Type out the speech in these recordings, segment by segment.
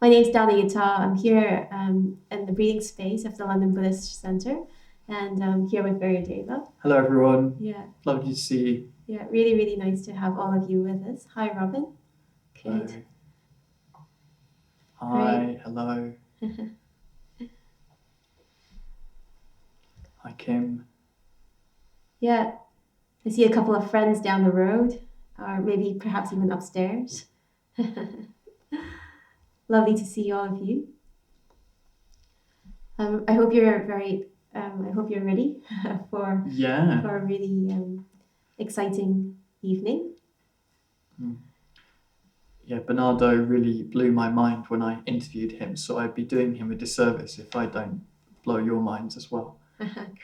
My name's Danayutta. I'm here in the breathing space of the London Buddhist Centre, and I'm here with Viryadeva. Hello, everyone. Yeah, Lovely to see you. yeah, really, really nice to have all of you with us. Hi, Robin. Good. Hi, hello. Hi, Kim. Yeah, I see a couple of friends down the road, or maybe perhaps even upstairs. Lovely to see all of you. I hope you're I hope you're ready for Yeah. a really exciting evening. Yeah, Bernardo really blew my mind when I interviewed him, so I'd be doing him a disservice if I don't blow your minds as well.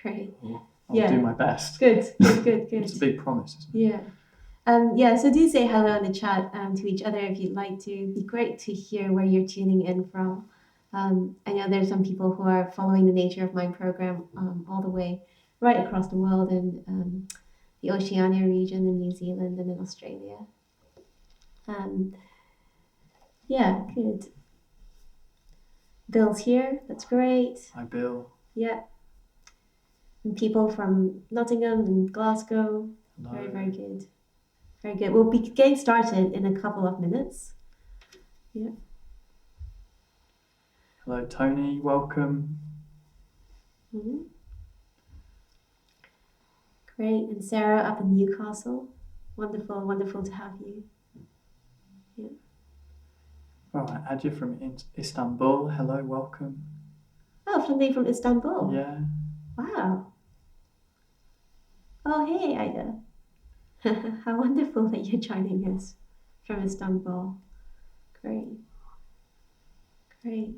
Great. I'll do my best. Good. It's a big promise, isn't it? Yeah. So do say hello in the chat to each other if you'd like to. It'd be great to hear where you're tuning in from. I know there's some people who are following the Nature of Mind program all the way right across the world in the Oceania region in New Zealand and in Australia. Yeah, good. Bill's here. That's great. Hi, Bill. Yeah. And people from Nottingham and Glasgow. Hello. Very, very good. Very good. We'll be getting started in a couple of minutes. Yeah. Hello, Tony. Welcome. Mm-hmm. Great. And Sarah up in Newcastle. Wonderful, wonderful to have you. Yeah. All right, Adja from Istanbul. Hello, welcome. Oh, somebody from Istanbul. Yeah. Wow. Oh, hey, Ida. How wonderful that you're joining us from Istanbul. Great. Great.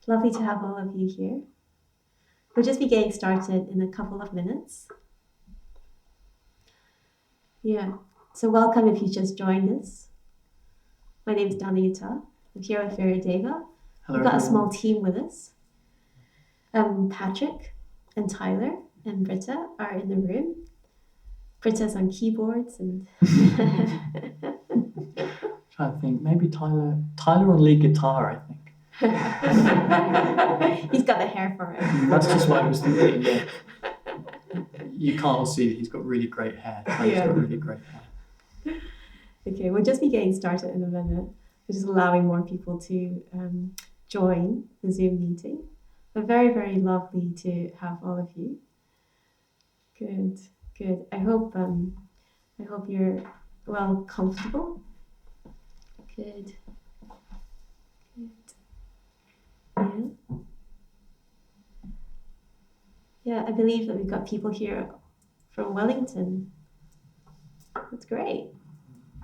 Lovely to have all of you here. We'll just be getting started in a couple of minutes. Yeah. So welcome if you just joined us. My name is Danayutta. I'm here with Viryadeva. We've got a small team with us. Patrick and Tyler and Britta are in the room. Britta's on keyboards and Trying to think, maybe Tyler on lead guitar, I think. He's got the hair for it. That's just what I was thinking. Yeah. You can't see that he's got really great hair. He's got really great hair. Okay, we'll just be getting started in a minute. We're just allowing more people to join the Zoom meeting. But very, very lovely to have all of you. Good. I hope you're well comfortable. Good. Yeah, I believe that we've got people here from Wellington. That's great.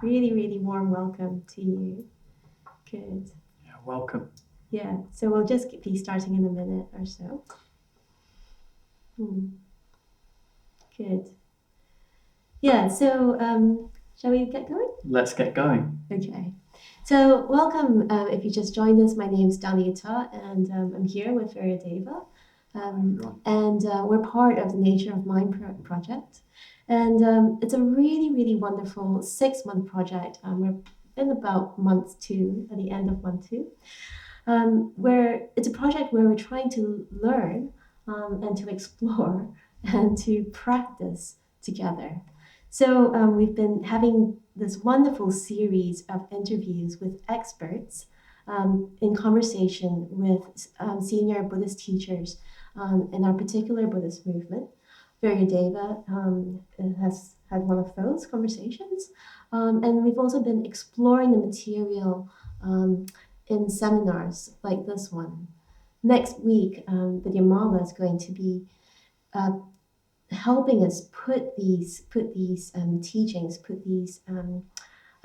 Really, really warm welcome to you. Good. Yeah, welcome. Yeah, so we'll just be starting in a minute or so. Good. Yeah, so shall we get going? Let's get going. Okay. So welcome if you just joined us. My name's Danayutta and I'm here with Viryadeva. And we're part of the Nature of Mind project. And it's a really, really wonderful 6-month project. We're in about month 2, at the end of month 2, where it's a project where we're trying to learn and to explore and to practice together. So we've been having this wonderful series of interviews with experts in conversation with senior Buddhist teachers in our particular Buddhist movement. Viryadeva has had one of those conversations. And we've also been exploring the material in seminars like this one. Next week, Vidyamala is going to be helping us put these teachings, put these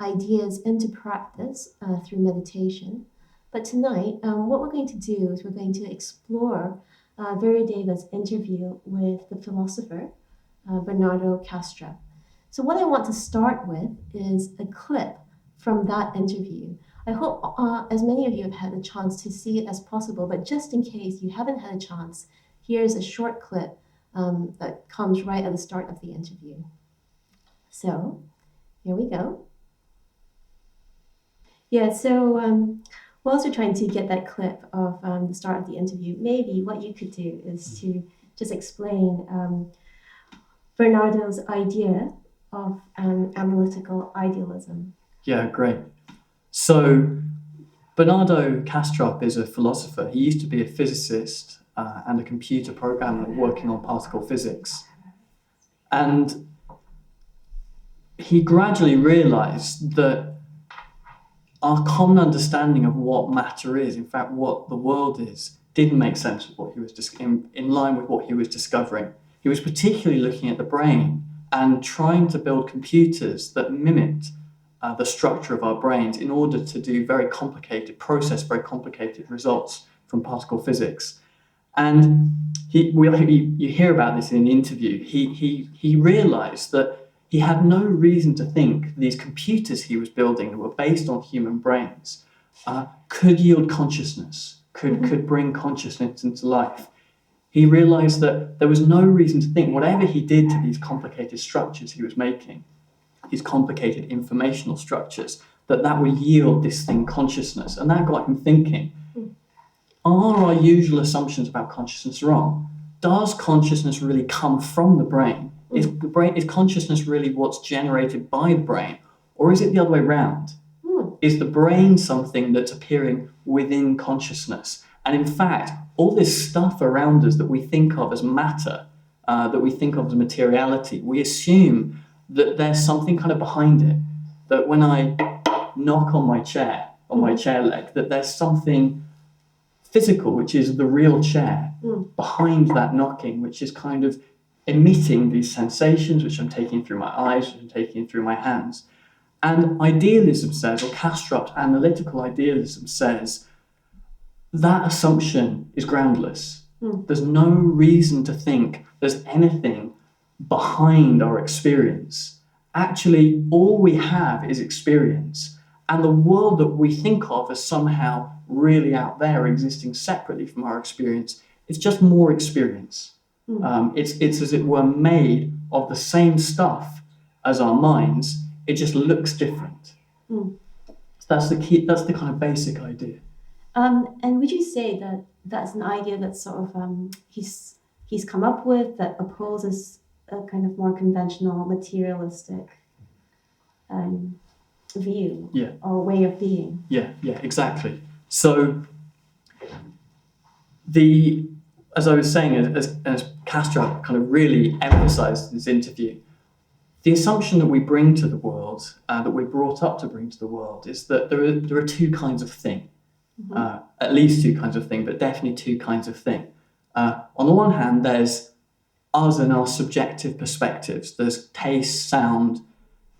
ideas into practice through meditation. But tonight, what we're going to do is we're going to explore Viryadeva's interview with the philosopher Bernardo Castra. So what I want to start with is a clip from that interview. I hope as many of you have had a chance to see it as possible, but just in case you haven't had a chance, here's a short clip that comes right at the start of the interview. So here we go. Yeah, so whilst we're trying to get that clip of the start of the interview, maybe what you could do is to just explain Bernardo's idea of analytical idealism. Yeah, great. So Bernardo Kastrup is a philosopher. He used to be a physicist and a computer programmer working on particle physics. And he gradually realized that our common understanding of what matter is, in fact, what the world is, didn't make sense with what he was in line with what he was discovering. He was particularly looking at the brain and trying to build computers that mimicked the structure of our brains in order to process very complicated results from particle physics. And you hear about this in an interview. He realized that he had no reason to think these computers he was building that were based on human brains could yield consciousness, could bring consciousness into life. He realized that there was no reason to think whatever he did to these complicated structures he was making, these complicated informational structures, that would yield this thing consciousness. And that got him thinking, are our usual assumptions about consciousness wrong? Does consciousness really come from the brain? Is consciousness really what's generated by the brain? Or is it the other way around? Is the brain something that's appearing within consciousness? And in fact, all this stuff around us that we think of as matter, that we think of as materiality, we assume that there's something kind of behind it. That when I knock on my chair leg, that there's something physical, which is the real chair, behind that knocking, which is kind of emitting these sensations, which I'm taking through my eyes, which I'm taking through my hands. And idealism says, or Kastrup's analytical idealism says, that assumption is groundless. There's no reason to think there's anything behind our experience. Actually, all we have is experience. And the world that we think of as somehow really out there, existing separately from our experience, is just more experience. It's as it were made of the same stuff as our minds. It just looks different. So that's the key. That's the kind of basic idea. And would you say that that's an idea that sort of he's come up with that opposes a kind of more conventional materialistic view or way of being? Yeah, exactly. So as I was saying, as Kastrup kind of really emphasized in this interview, the assumption that we bring to the world, that we're brought up to bring to the world, is that there are two kinds of thing. At least two kinds of thing, but definitely two kinds of thing. On the one hand, there's us and our subjective perspectives. There's taste, sound,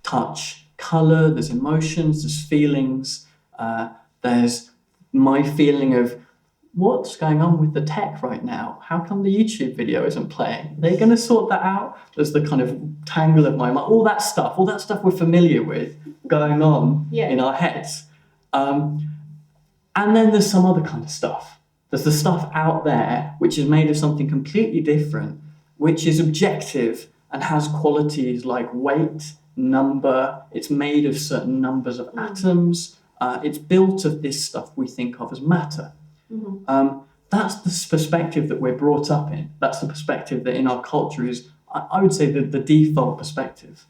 touch, colour, there's emotions, there's feelings, there's my feeling of what's going on with the tech right now? How come the YouTube video isn't playing? Are they going to sort that out? There's the kind of tangle of my mind, all that stuff we're familiar with going on in our heads. And then there's some other kind of stuff. There's the stuff out there which is made of something completely different, which is objective and has qualities like weight, number. It's made of certain numbers of atoms. It's built of this stuff we think of as matter. That's the perspective that we're brought up in. That's the perspective that in our culture is, I would say, the default perspective.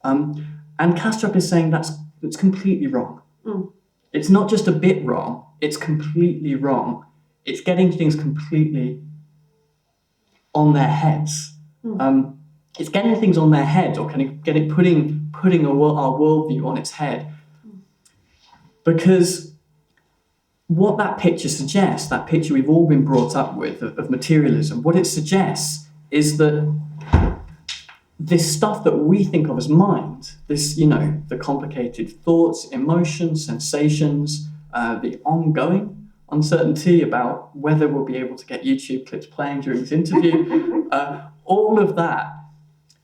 And Kastrup is saying that's completely wrong. It's not just a bit wrong, it's completely wrong. It's getting things completely on their heads. It's getting things on their heads, or putting our worldview on its head. Because what that picture suggests, that picture we've all been brought up with of materialism, what it suggests is that this stuff that we think of as mind, this, the complicated thoughts, emotions, sensations, the ongoing uncertainty about whether we'll be able to get YouTube clips playing during this interview, all of that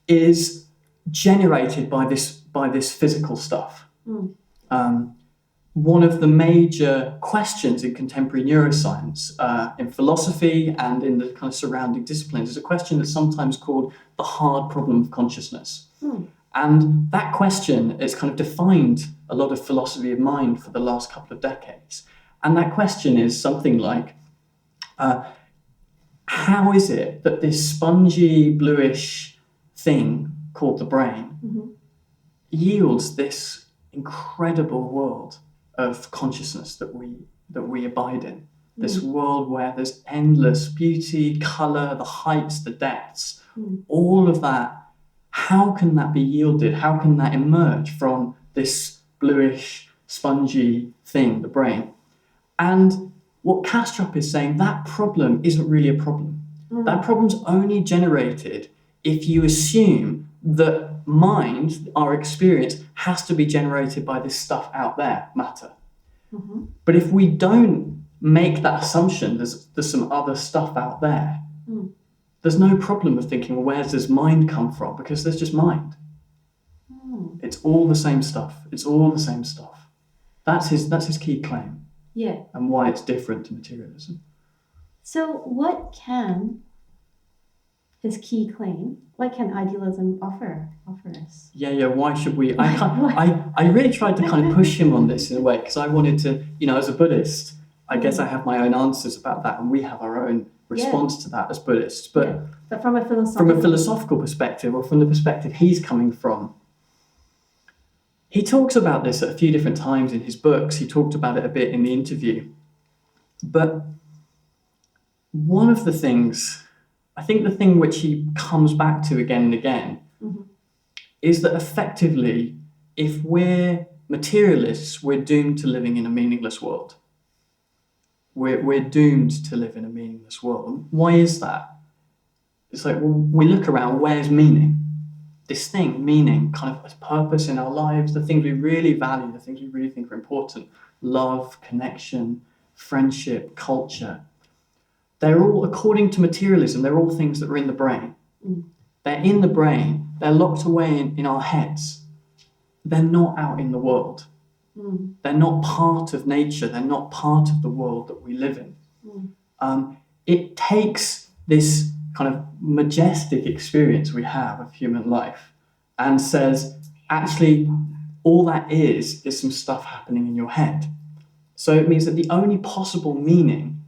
is generated by this physical stuff. One of the major questions in contemporary neuroscience, in philosophy and in the kind of surrounding disciplines, is a question that's sometimes called the hard problem of consciousness. And that question has kind of defined a lot of philosophy of mind for the last couple of decades. And that question is something like, how is it that this spongy, bluish thing called the brain yields this incredible world of consciousness that we abide in? This world where there's endless beauty, colour, the heights, the depths, all of that. How can that be yielded? How can that emerge from this bluish, spongy thing, the brain? And what Kastrup is saying, that problem isn't really a problem. That problem's only generated if you assume that mind, our experience, has to be generated by this stuff out there, matter. But if we don't make that assumption, there's some other stuff out there, there's no problem of thinking, well, where does mind come from? Because there's just mind. It's all the same stuff. It's all the same stuff. That's his key claim. Yeah. And why it's different to materialism. So what can his key claim, what can idealism offer us? Yeah, why should we? I really tried to kind of push him on this in a way, because I wanted to, as a Buddhist, I guess I have my own answers about that, and we have our own response to that as Buddhists. But from a philosophical perspective, or from the perspective he's coming from, he talks about this at a few different times in his books. He talked about it a bit in the interview. But one of the things, I think the thing which he comes back to again and again, is that effectively, if we're materialists, we're doomed to living in a meaningless world. We're doomed to live in a meaningless world. Why is that? It's like, well, we look around, where's meaning? This thing, meaning, kind of a purpose in our lives, the things we really value, the things we really think are important, love, connection, friendship, culture. They're all, according to materialism, they're all things that are in the brain. They're in the brain, they're locked away in our heads. They're not out in the world. They're not part of nature, they're not part of the world that we live in. It takes this kind of majestic experience we have of human life and says, actually, all that is some stuff happening in your head. So it means that the only possible meaning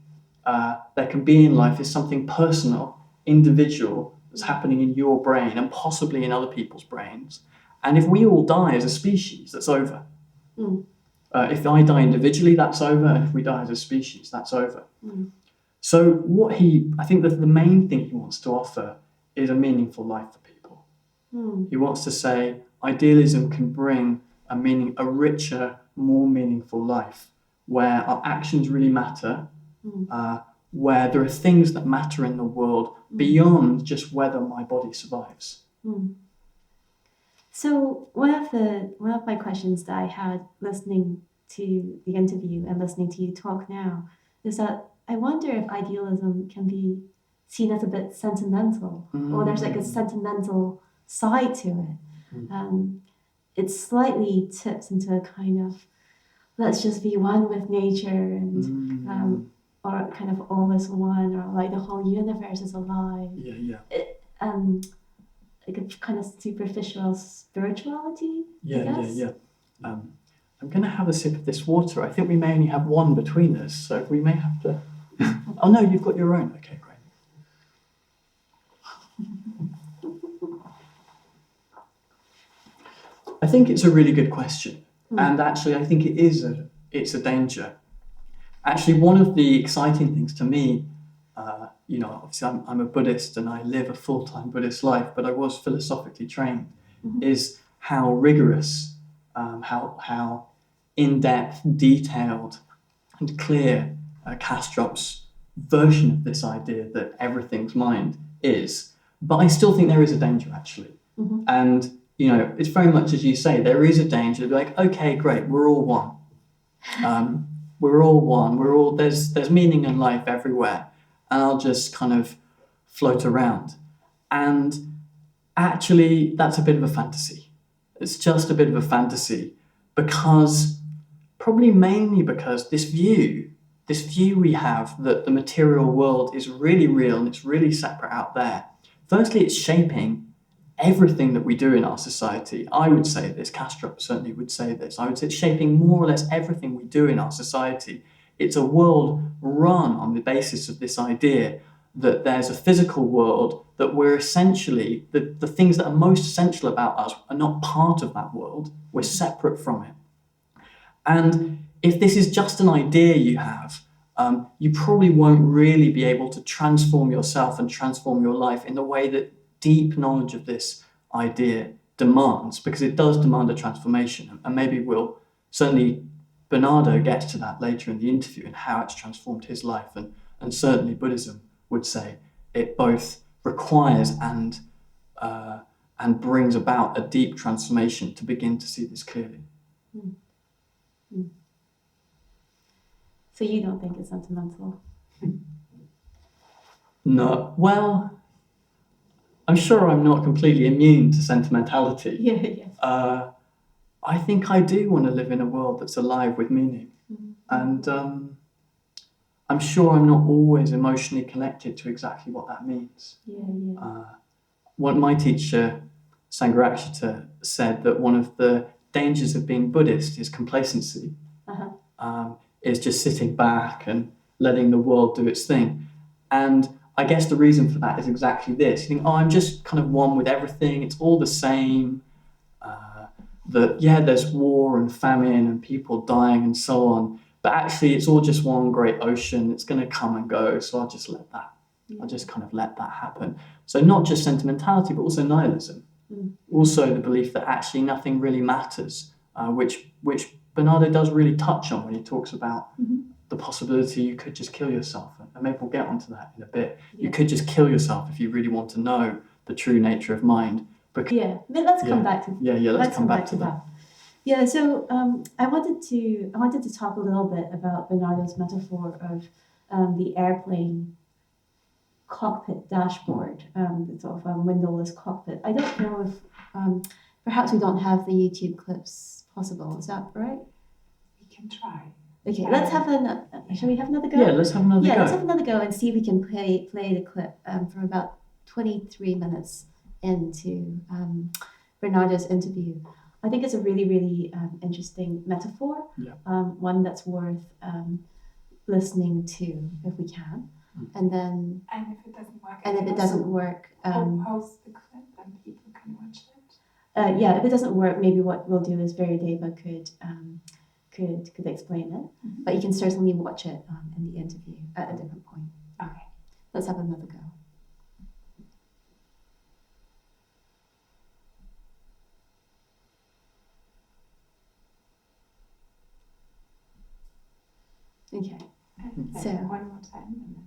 there can be in life is something personal, individual, that's happening in your brain and possibly in other people's brains. And if we all die as a species, that's over. If I die individually, that's over. And if we die as a species, that's over. So I think that the main thing he wants to offer is a meaningful life for people. He wants to say idealism can bring a richer, more meaningful life where our actions really matter, where there are things that matter in the world beyond just whether my body survives. So one of my questions that I had listening to the interview and listening to you talk now is that I wonder if idealism can be seen as a bit sentimental, or there's like a sentimental side to it. It slightly tips into a kind of, let's just be one with nature, and or kind of all is one, or like the whole universe is alive. Like a kind of superficial spirituality. I'm going to have a sip of this water. I think we may only have one between us, so we may have to... Oh no, you've got your own. Okay, great. I think it's a really good question. And actually, I think it's a danger. Actually, one of the exciting things to me, obviously I'm a Buddhist and I live a full-time Buddhist life, but I was philosophically trained, is how rigorous, how in-depth, detailed and clear Kastrup's version of this idea that everything's mind is. But I still think there is a danger, actually. And, it's very much as you say, there is a danger to be like, okay, great, we're all one. We're all one. There's meaning in life everywhere. And I'll just kind of float around. And actually, that's a bit of a fantasy. It's just a bit of a fantasy mainly because this view we have that the material world is really real and it's really separate out there. Firstly, it's shaping everything that we do in our society. I would say this, Kastrup certainly would say this. I would say it's shaping more or less everything we do in our society It's a world run on the basis of this idea that there's a physical world, that we're essentially, the things that are most essential about us are not part of that world. We're separate from it. And if this is just an idea you have, you probably won't really be able to transform yourself and transform your life in the way that deep knowledge of this idea demands, because it does demand a transformation. And maybe certainly Bernardo gets to that later in the interview and how it's transformed his life. And certainly Buddhism would say it both requires and brings about a deep transformation to begin to see this clearly. Mm. Mm. So you don't think it's sentimental? No. Well, I'm sure I'm not completely immune to sentimentality. Yeah. I think I do want to live in a world that's alive with meaning. Mm. And I'm sure I'm not always emotionally connected to exactly what that means. Yeah. My teacher, Sangharakshita, said that one of the dangers of being Buddhist is complacency. Is just sitting back and letting the world do its thing. And I guess the reason for that is exactly this. You think, I'm just kind of one with everything. It's all the same. There's war and famine and people dying and so on. But actually, it's all just one great ocean. It's going to come and go. So I'll just let that. I'll just kind of let that happen. So not just sentimentality, but also nihilism. Mm. Also the belief that actually nothing really matters, which Bernardo does really touch on when he talks about the possibility you could just kill yourself. And maybe we'll get onto that in a bit. Yeah. You could just kill yourself if you really want to know the true nature of mind. Let's come back to let's come back to that. Yeah, so I wanted to talk a little bit about Bernardo's metaphor of the airplane cockpit dashboard, the sort of windowless cockpit. I don't know if perhaps we don't have the YouTube clips possible. Is that right? We can try. Okay, let's have shall we have another go? Yeah, let's have another go. Yeah, let's have another go and see if we can play the clip from about 23 minutes into Bernardo's interview. I think it's a really, really interesting metaphor, one that's worth listening to if we can. And then, and if it doesn't work, post the clip and people can watch it. If it doesn't work, maybe what we'll do is Viryadeva could explain it, but you can certainly watch it in the interview at a different point. Okay, let's have another go. Okay. So one more time. And then...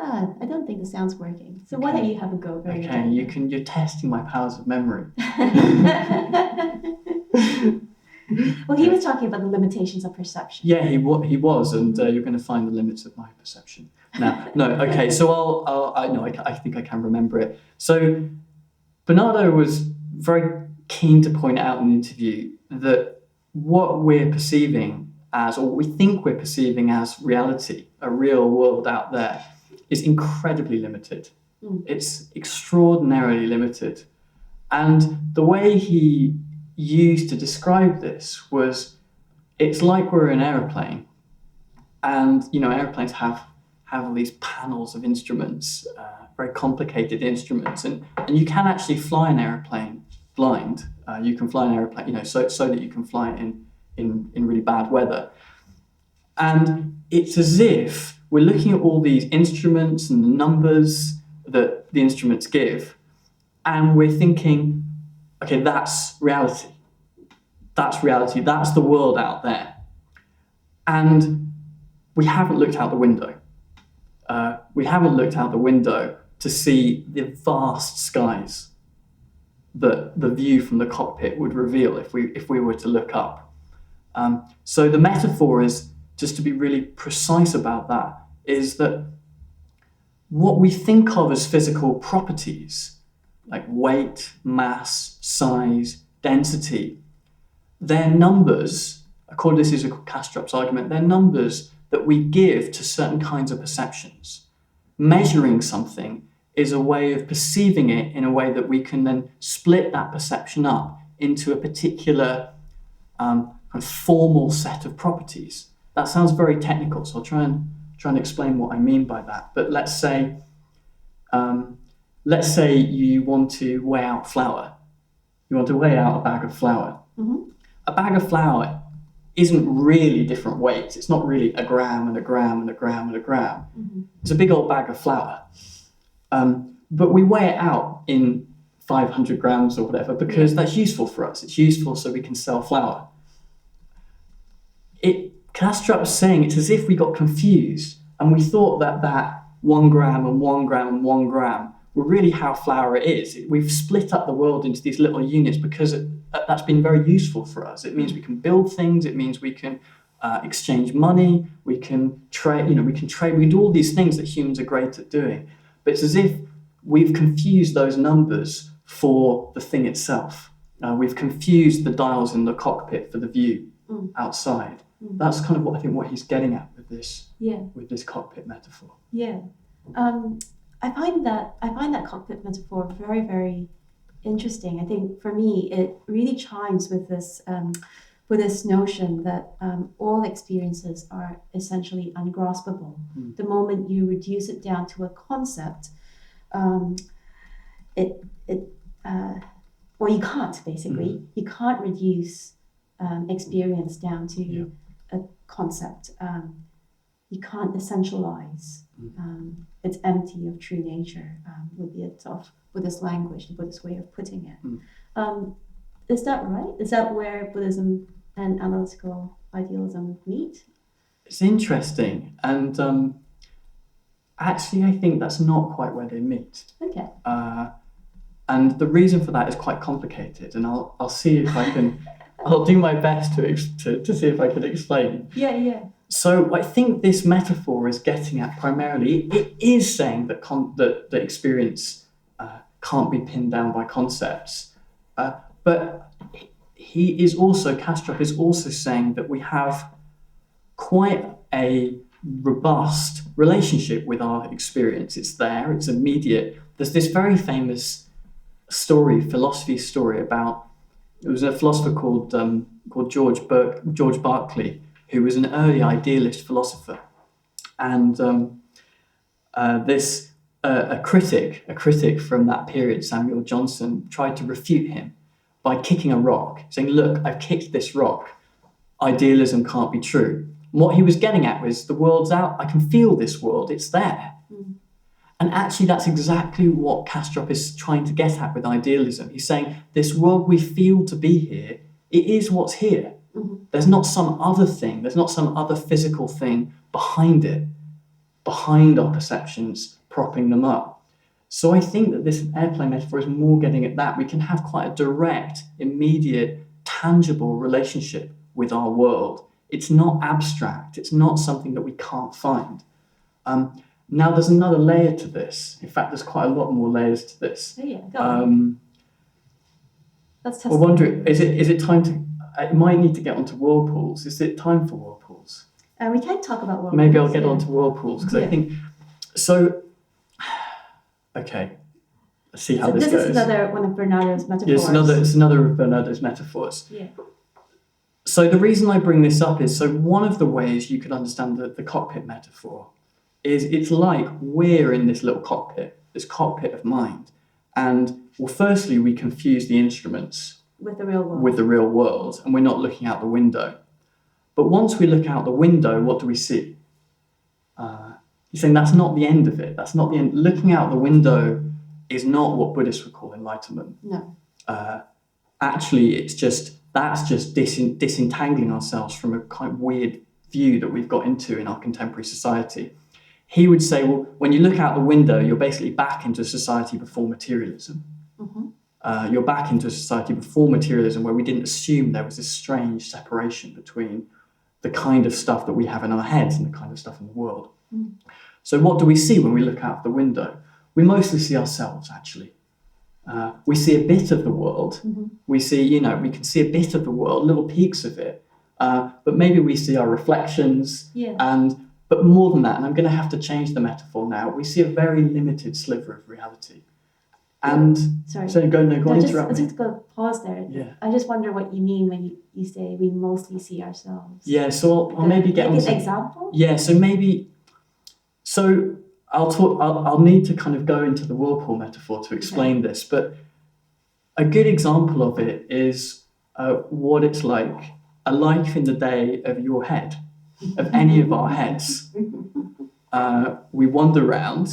I don't think the sound's working. So why don't you have a go? Okay, you're testing my powers of memory. Well, he was talking about the limitations of perception. Yeah, he was, and you're going to find the limits of my perception. Now, no, okay. So I think I can remember it. So Bernardo was very keen to point out in the interview that what we're perceiving as, or we think we're perceiving as reality, a real world out there, is incredibly limited. It's extraordinarily limited. And the way he used to describe this was, it's like we're in an aeroplane, and airplanes have all these panels of instruments, very complicated instruments, and you can actually fly an airplane blind. You can fly an airplane, so that you can fly it in really bad weather. And it's as if we're looking at all these instruments and the numbers that the instruments give, and we're thinking, okay, that's reality. That's reality. That's the world out there. And we haven't looked out the window. We haven't looked out the window to see the vast skies that the view from the cockpit would reveal if we were to look up. So the metaphor is, just to be really precise about that, is that what we think of as physical properties, like weight, mass, size, density, they're numbers, according to this is Kastrup's argument, they're numbers that we give to certain kinds of perceptions. Measuring something is a way of perceiving it in a way that we can then split that perception up into a particular kind of formal set of properties. That sounds very technical, so I'll try and explain what I mean by that. But let's say you want to weigh out flour. You want to weigh out a bag of flour. Mm-hmm. A bag of flour isn't really different weights. It's not really a gram and a gram and a gram and a gram. Mm-hmm. It's a big old bag of flour. But we weigh it out in 500 grams or whatever because that's useful for us. It's useful so we can sell flour. Kastrup is saying it's as if we got confused and we thought that 1 gram and 1 gram and 1 gram were really how flour is. We've split up the world into these little units because that's been very useful for us. It means we can build things. It means we can exchange money. We can trade. We can trade. We can do all these things that humans are great at doing. But it's as if we've confused those numbers for the thing itself. We've confused the dials in the cockpit for the view outside. That's kind of what he's getting at with this cockpit metaphor. Yeah, I find that cockpit metaphor very, very interesting. I think for me it really chimes with this notion that all experiences are essentially ungraspable. The moment you reduce it down to a concept, you can't basically. You can't reduce experience down to a concept. You can't essentialize. It's empty of true nature, would be a sort of Buddhist language, the Buddhist way of putting it. Is that right? Is that where Buddhism and analytical idealism meet? It's interesting, and actually I think that's not quite where they meet. Okay. And the reason for that is quite complicated, and I'll see if I can. I'll do my best to see if I can explain. Yeah. So I think this metaphor is getting at primarily, it is saying that the experience can't be pinned down by concepts. But Kastrup is also saying that we have quite a robust relationship with our experience. It's there, it's immediate. There's this very famous philosophy story about, it was a philosopher called George Berkeley, who was an early idealist philosopher, and a critic from that period, Samuel Johnson, tried to refute him by kicking a rock, saying, "Look, I've kicked this rock. Idealism can't be true." And what he was getting at was, the world's out. I can feel this world. It's there. And actually, that's exactly what Kastrup is trying to get at with idealism. He's saying, this world we feel to be here, it is what's here. There's not some other thing. There's not some other physical thing behind it, behind our perceptions, propping them up. So I think that this airplane metaphor is more getting at that. We can have quite a direct, immediate, tangible relationship with our world. It's not abstract. It's not something that we can't find. Now, there's another layer to this. In fact, there's quite a lot more layers to this. Oh, yeah, go on. Let's test I wonder, is it time to... I might need to get onto Whirlpools. Is it time for Whirlpools? We can talk about Whirlpools. Maybe I'll get onto Whirlpools, because I think... So, okay, let's see how this goes. This is another one of Bernardo's metaphors. Yeah, it's another of Bernardo's metaphors. Yeah. So the reason I bring this up is, so one of the ways you could understand the cockpit metaphor is it's like we're in this little cockpit, this cockpit of mind. And, well, firstly, we confuse the instruments with the real world, and we're not looking out the window. But once we look out the window, what do we see? He's saying that's not the end of it. That's not the end. Looking out the window is not what Buddhists would call enlightenment. No. Actually, that's just disentangling ourselves from a kind of weird view that we've got into in our contemporary society. He would say, well, when you look out the window, you're basically back into a society before materialism. You're back into a society before materialism where we didn't assume there was this strange separation between the kind of stuff that we have in our heads and the kind of stuff in the world. So what do we see when we look out the window? We mostly see ourselves, actually. We see a bit of the world. We see, we can see a bit of the world, little peaks of it. But maybe we see our reflections. Yeah. But more than that, and I'm going to have to change the metaphor now, we see a very limited sliver of reality. And sorry. So go on, interrupt me. Just go pause there. Yeah. I just wonder what you mean when you say we mostly see ourselves. Yeah, so I'll maybe get on an example. Yeah, so I'll need to kind of go into the whirlpool metaphor to explain this, but a good example of it is what it's like, a life in the day of your head, of any of our heads. We wander around.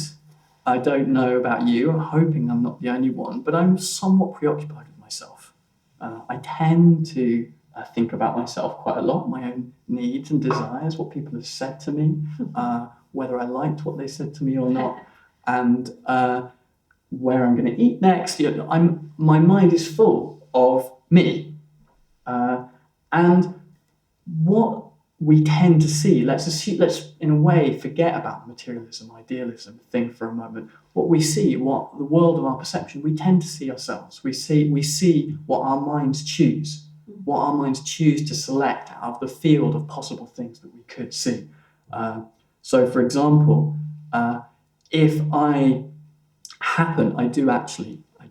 I don't know about you. I'm hoping I'm not the only one, but I'm somewhat preoccupied with myself. I tend to think about myself quite a lot, my own needs and desires, what people have said to me, whether I liked what they said to me or not, and where I'm going to eat next. My mind is full of me. And what we tend to see, let's in a way forget about materialism, idealism thing for a moment. What we see, what the world of our perception, we tend to see ourselves. We see what our minds choose, to select out of the field of possible things that we could see. So, for example, if I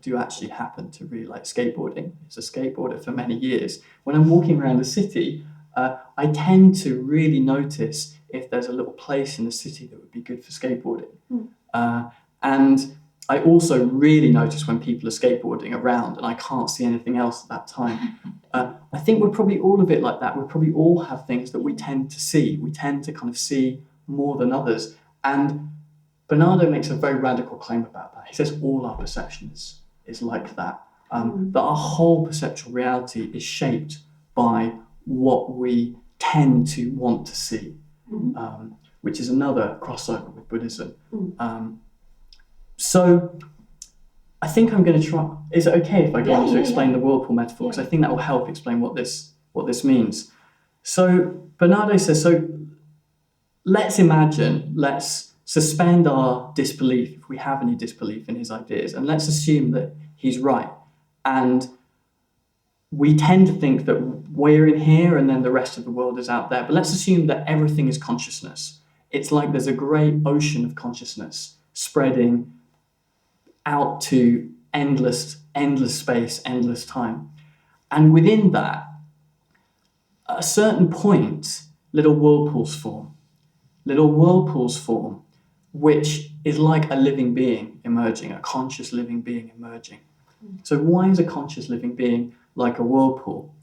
do actually happen to really like skateboarding. As a skateboarder for many years, when I'm walking around the city, I tend to really notice if there's a little place in the city that would be good for skateboarding. And I also really notice when people are skateboarding around and I can't see anything else at that time. I think we're probably all a bit like that. We probably all have things that we tend to see. We tend to kind of see more than others. And Bernardo makes a very radical claim about that. He says all our perception is like that. That our whole perceptual reality is shaped by what we tend to want to see, which is another crossover with Buddhism. So I think I'm going to try. Is it okay if I go on to explain the whirlpool metaphor? Because I think that will help explain what this means. So Bernardo says, let's suspend our disbelief, if we have any disbelief in his ideas, and let's assume that he's right. And we tend to think that we're in here and then the rest of the world is out there. But let's assume that everything is consciousness. It's like there's a great ocean of consciousness spreading out to endless space, endless time. And within that, at a certain point, little whirlpools form, which is like a living being emerging, a conscious living being emerging. So why is a conscious living being like a whirlpool?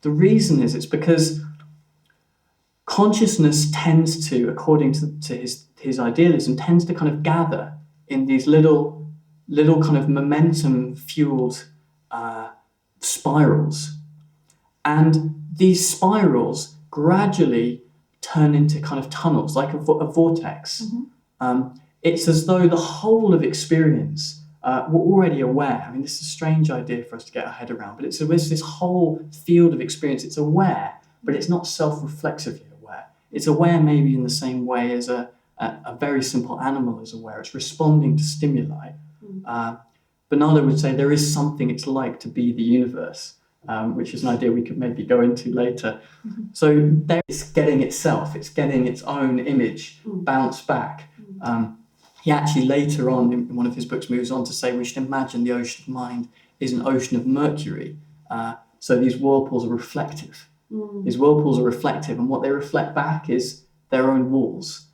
The reason is it's because consciousness tends to, according to his idealism, tends to kind of gather in these little kind of momentum-fueled spirals. And these spirals gradually turn into kind of tunnels, like a vortex. It's as though the whole of experience, we're already aware. I mean, this is a strange idea for us to get our head around, but it's this whole field of experience. It's aware, but it's not self-reflexively aware. It's aware maybe in the same way as a very simple animal is aware. It's responding to stimuli. Bernardo would say there is something it's like to be the universe, which is an idea we could maybe go into later. So there it's getting itself, it's getting its own image bounced back. He actually later on in one of his books moves on to say we should imagine the ocean of mind is an ocean of mercury. So these whirlpools are reflective. These whirlpools are reflective, and what they reflect back is their own walls.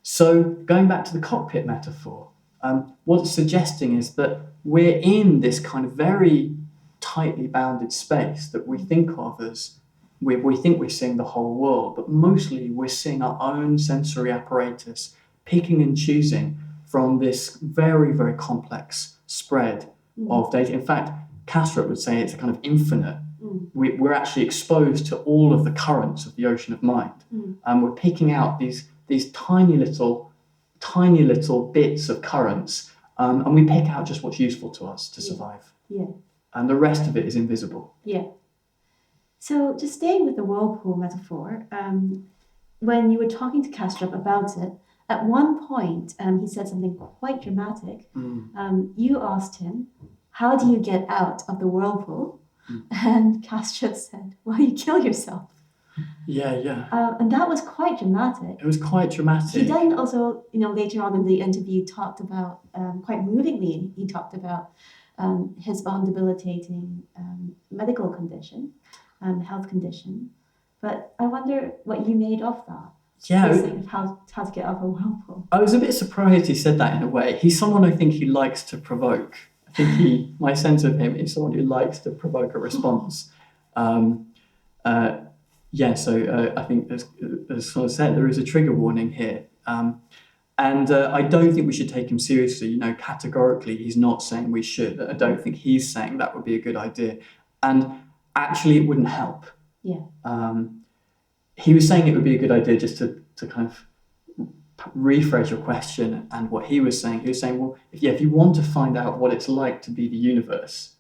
So going back to the cockpit metaphor, what it's suggesting is that we're in this kind of very tightly bounded space that we think of as, we think we're seeing the whole world, but mostly we're seeing our own sensory apparatus, picking and choosing from this very, very complex spread of data. In fact, Kastrup would say it's a kind of infinite. We're actually exposed to all of the currents of the ocean of mind. And we're picking out these tiny little bits of currents, and we pick out just what's useful to us to survive. And the rest of it is invisible. So just staying with the whirlpool metaphor, when you were talking to Kastrup about it, at one point he said something quite dramatic. You asked him, how do you get out of the whirlpool? And Kastrup said, well, you kill yourself. Yeah. And that was quite dramatic. It was quite dramatic. He then also, later on in the interview, talked about, quite movingly, he talked about his own debilitating medical condition, health condition. But I wonder what you made of that. Yeah. This thing of how to get off a whirlpool. I was a bit surprised he said that in a way. He's someone I think he likes to provoke. I think my sense of him is someone who likes to provoke a response. So I think, as sort of said, there is a trigger warning here. And I don't think we should take him seriously. Categorically, he's not saying we should. I don't think he's saying that would be a good idea. And actually, it wouldn't help. Yeah. He was saying it would be a good idea just to kind of rephrase your question and what he was saying. He was saying, well, if you want to find out what it's like to be the universe,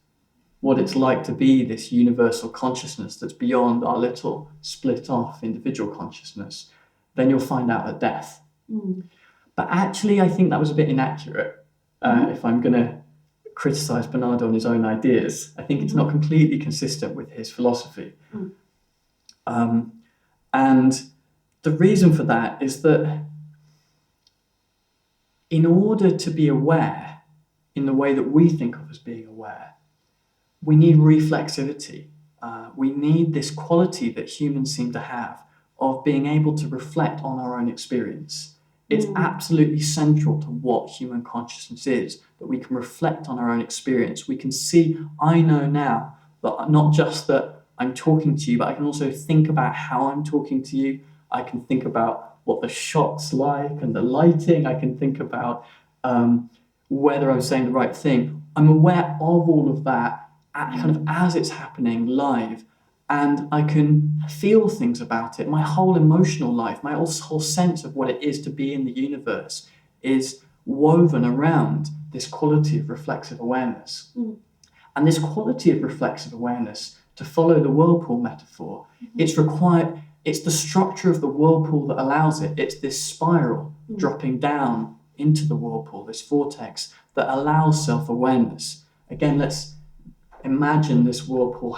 what it's like to be this universal consciousness that's beyond our little split off individual consciousness, then you'll find out at death. Mm. But actually, I think that was a bit inaccurate. If I'm going to criticize Bernardo on his own ideas, I think it's not completely consistent with his philosophy. And the reason for that is that in order to be aware in the way that we think of as being aware, we need reflexivity. We need this quality that humans seem to have of being able to reflect on our own experience. It's absolutely central to what human consciousness is, that we can reflect on our own experience. We can see, I know now, that not just that I'm talking to you, but I can also think about how I'm talking to you. I can think about what the shot's like and the lighting. I can think about whether I'm saying the right thing. I'm aware of all of that kind of as it's happening live, and I can feel things about it. My whole emotional life, my whole sense of what it is to be in the universe is woven around this quality of reflexive awareness. And this quality of reflexive awareness, to follow the whirlpool metaphor, it's the structure of the whirlpool that allows it. It's this spiral dropping down into the whirlpool, this vortex that allows self-awareness. Again, let's imagine this whirlpool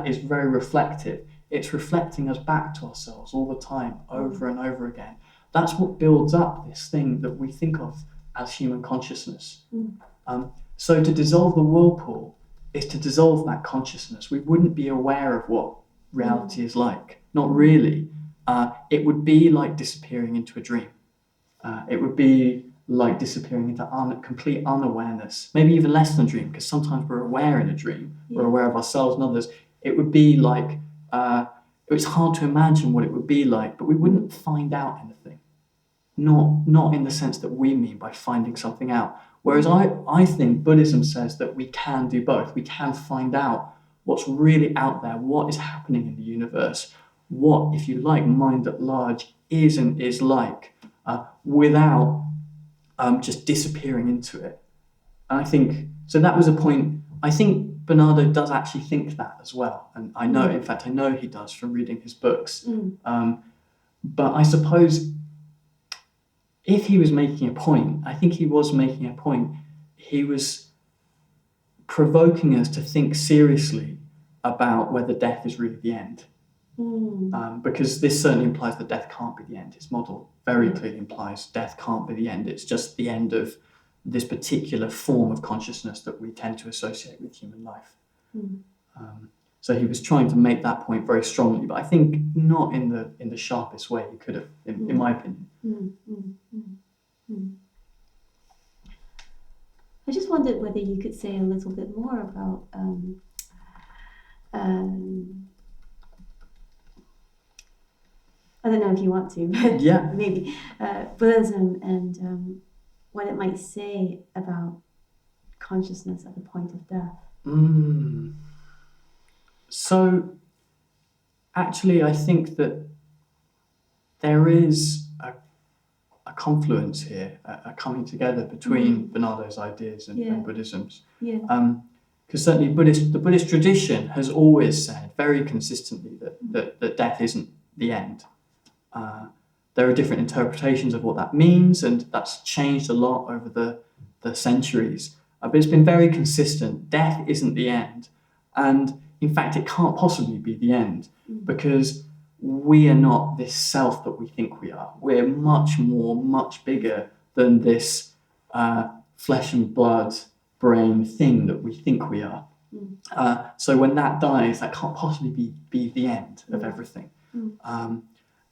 is very reflective. It's reflecting us back to ourselves all the time, over and over again. That's what builds up this thing that we think of as human consciousness. So to dissolve the whirlpool is to dissolve that consciousness. We wouldn't be aware of what reality is like. Not really. It would be like disappearing into a dream. It would be like disappearing into complete unawareness, maybe even less than a dream, because sometimes we're aware in a dream, we're aware of ourselves and others. It would be like, it's hard to imagine what it would be like, but we wouldn't find out anything. Not in the sense that we mean by finding something out. Whereas I think Buddhism says that we can do both. We can find out what's really out there, what is happening in the universe, what, if you like, mind at large is and is like, without just disappearing into it. And I think, so that was a point, I think Bernardo does actually think that as well. And I know, in fact, I know he does from reading his books. But I suppose if he was making a point, I think he was making a point. He was provoking us to think seriously about whether death is really the end. Because this certainly implies that death can't be the end. His model very clearly implies death can't be the end. It's just the end of this particular form of consciousness that we tend to associate with human life. So he was trying to make that point very strongly, but I think not in the sharpest way he could have, in my opinion. I just wondered whether you could say a little bit more about I don't know if you want to, but maybe Buddhism and what it might say about consciousness at the point of death. So, actually, I think that there is a confluence here, a coming together between Bernardo's ideas and Buddhism's. Because certainly the Buddhist tradition has always said very consistently that death isn't the end. There are different interpretations of what that means, and that's changed a lot over the centuries. But it's been very consistent. Death isn't the end. And in fact, it can't possibly be the end, because we are not this self that we think we are. We're much more, much bigger than this flesh and blood brain thing that we think we are. So when that dies, that can't possibly be the end of everything.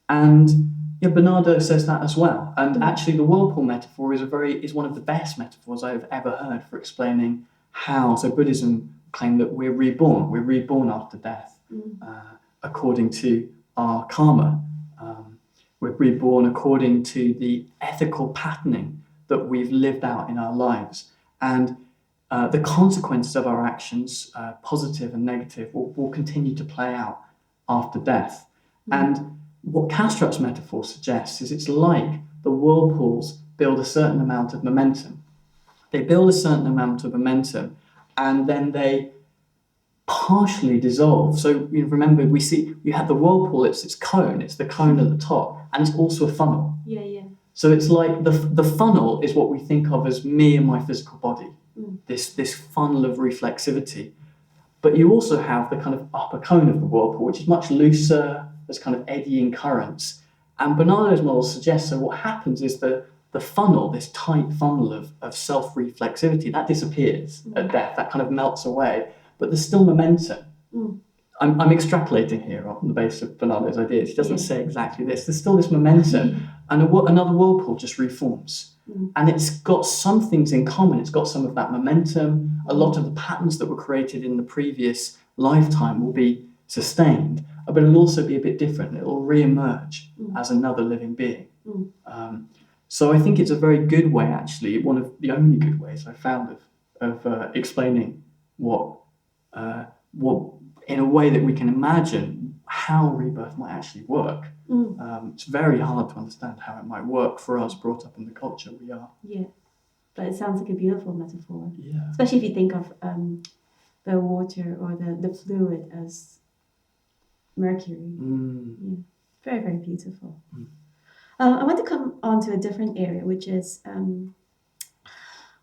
And Bernardo says that as well. And actually, the whirlpool metaphor is one of the best metaphors I've ever heard for explaining how. So Buddhism claimed that we're reborn after death, according to our karma. We're reborn according to the ethical patterning that we've lived out in our lives. And the consequences of our actions, positive and negative, will continue to play out after death. And what Kastrup's metaphor suggests is it's like the whirlpools build a certain amount of momentum. They build a certain amount of momentum, and then they partially dissolve. So remember, you have the whirlpool, it's the cone at the top, and it's also a funnel. Yeah. So it's like the funnel is what we think of as me and my physical body, this funnel of reflexivity. But you also have the kind of upper cone of the whirlpool, which is much looser, there's kind of eddying currents. And Bernardo's model suggests that what happens is the funnel, this tight funnel of self-reflexivity, that disappears at death, that kind of melts away, but there's still momentum. I'm extrapolating here on the basis of Bernardo's ideas. He doesn't say exactly this. There's still this momentum, and another whirlpool just reforms. And it's got some things in common. It's got some of that momentum. A lot of the patterns that were created in the previous lifetime will be sustained, but it'll also be a bit different. It'll re-emerge as another living being. So I think it's a very good way, actually, one of the only good ways I found of explaining what in a way that we can imagine how rebirth might actually work. It's very hard to understand how it might work for us brought up in the culture we are. Yeah, but it sounds like a beautiful metaphor. Yeah. Especially if you think of the water or the fluid as mercury. Yeah. Very, very beautiful. I want to come on to a different area, which is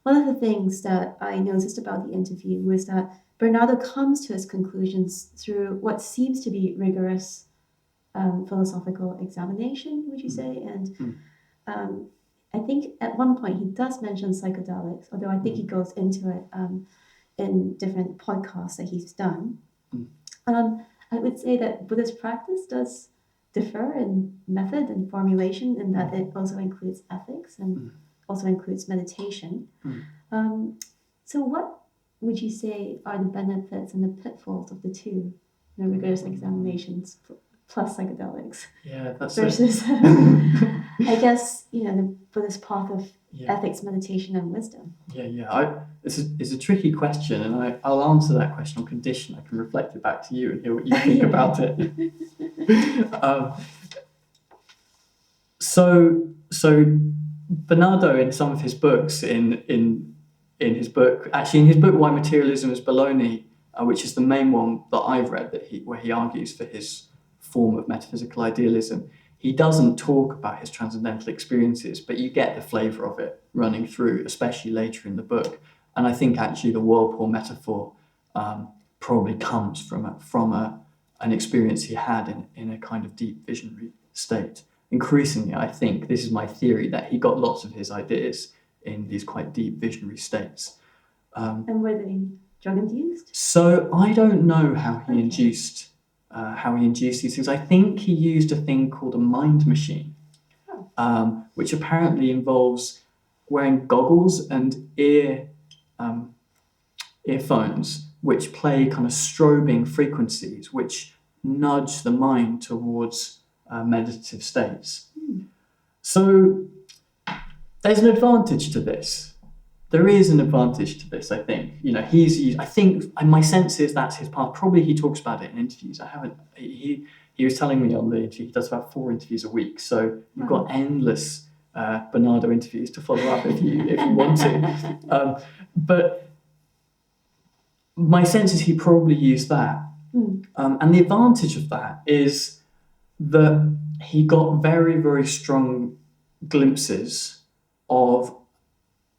one of the things that I noticed about the interview was that Bernardo comes to his conclusions through what seems to be rigorous philosophical examination, would you say? And I think at one point he does mention psychedelics, although I think he goes into it in different podcasts that he's done. I would say that Buddhist practice does differ in method and formulation, in that it also includes ethics and also includes meditation. So what would you say are the benefits and the pitfalls of the two, rigorous examinations plus psychedelics? Yeah, that's versus I guess the Buddhist path of ethics, meditation, and wisdom. It's a tricky question, and I'll answer that question on condition I can reflect it back to you and hear what you think about it. So Bernardo, in some of his books, in his book Why Materialism is Baloney, which is the main one that I've read, where he argues for his form of metaphysical idealism, he doesn't talk about his transcendental experiences, but you get the flavour of it running through, especially later in the book. And I think actually the whirlpool metaphor probably comes from an experience he had in a kind of deep visionary state. Increasingly, I think, this is my theory, that he got lots of his ideas in these quite deep visionary states. And were they drug-induced? So I don't know how he induced these things. I think he used a thing called a mind machine, which apparently involves wearing goggles and earphones, which play kind of strobing frequencies, which nudge the mind towards meditative states. So there's an advantage to this. There is an advantage to this, I think. My sense is that's his path. Probably he talks about it in interviews. He was telling me on the interview, he does about 4 interviews a week. So you've got endless Bernardo interviews to follow up if you want to. But my sense is he probably used that. And the advantage of that is that he got very, very strong glimpses of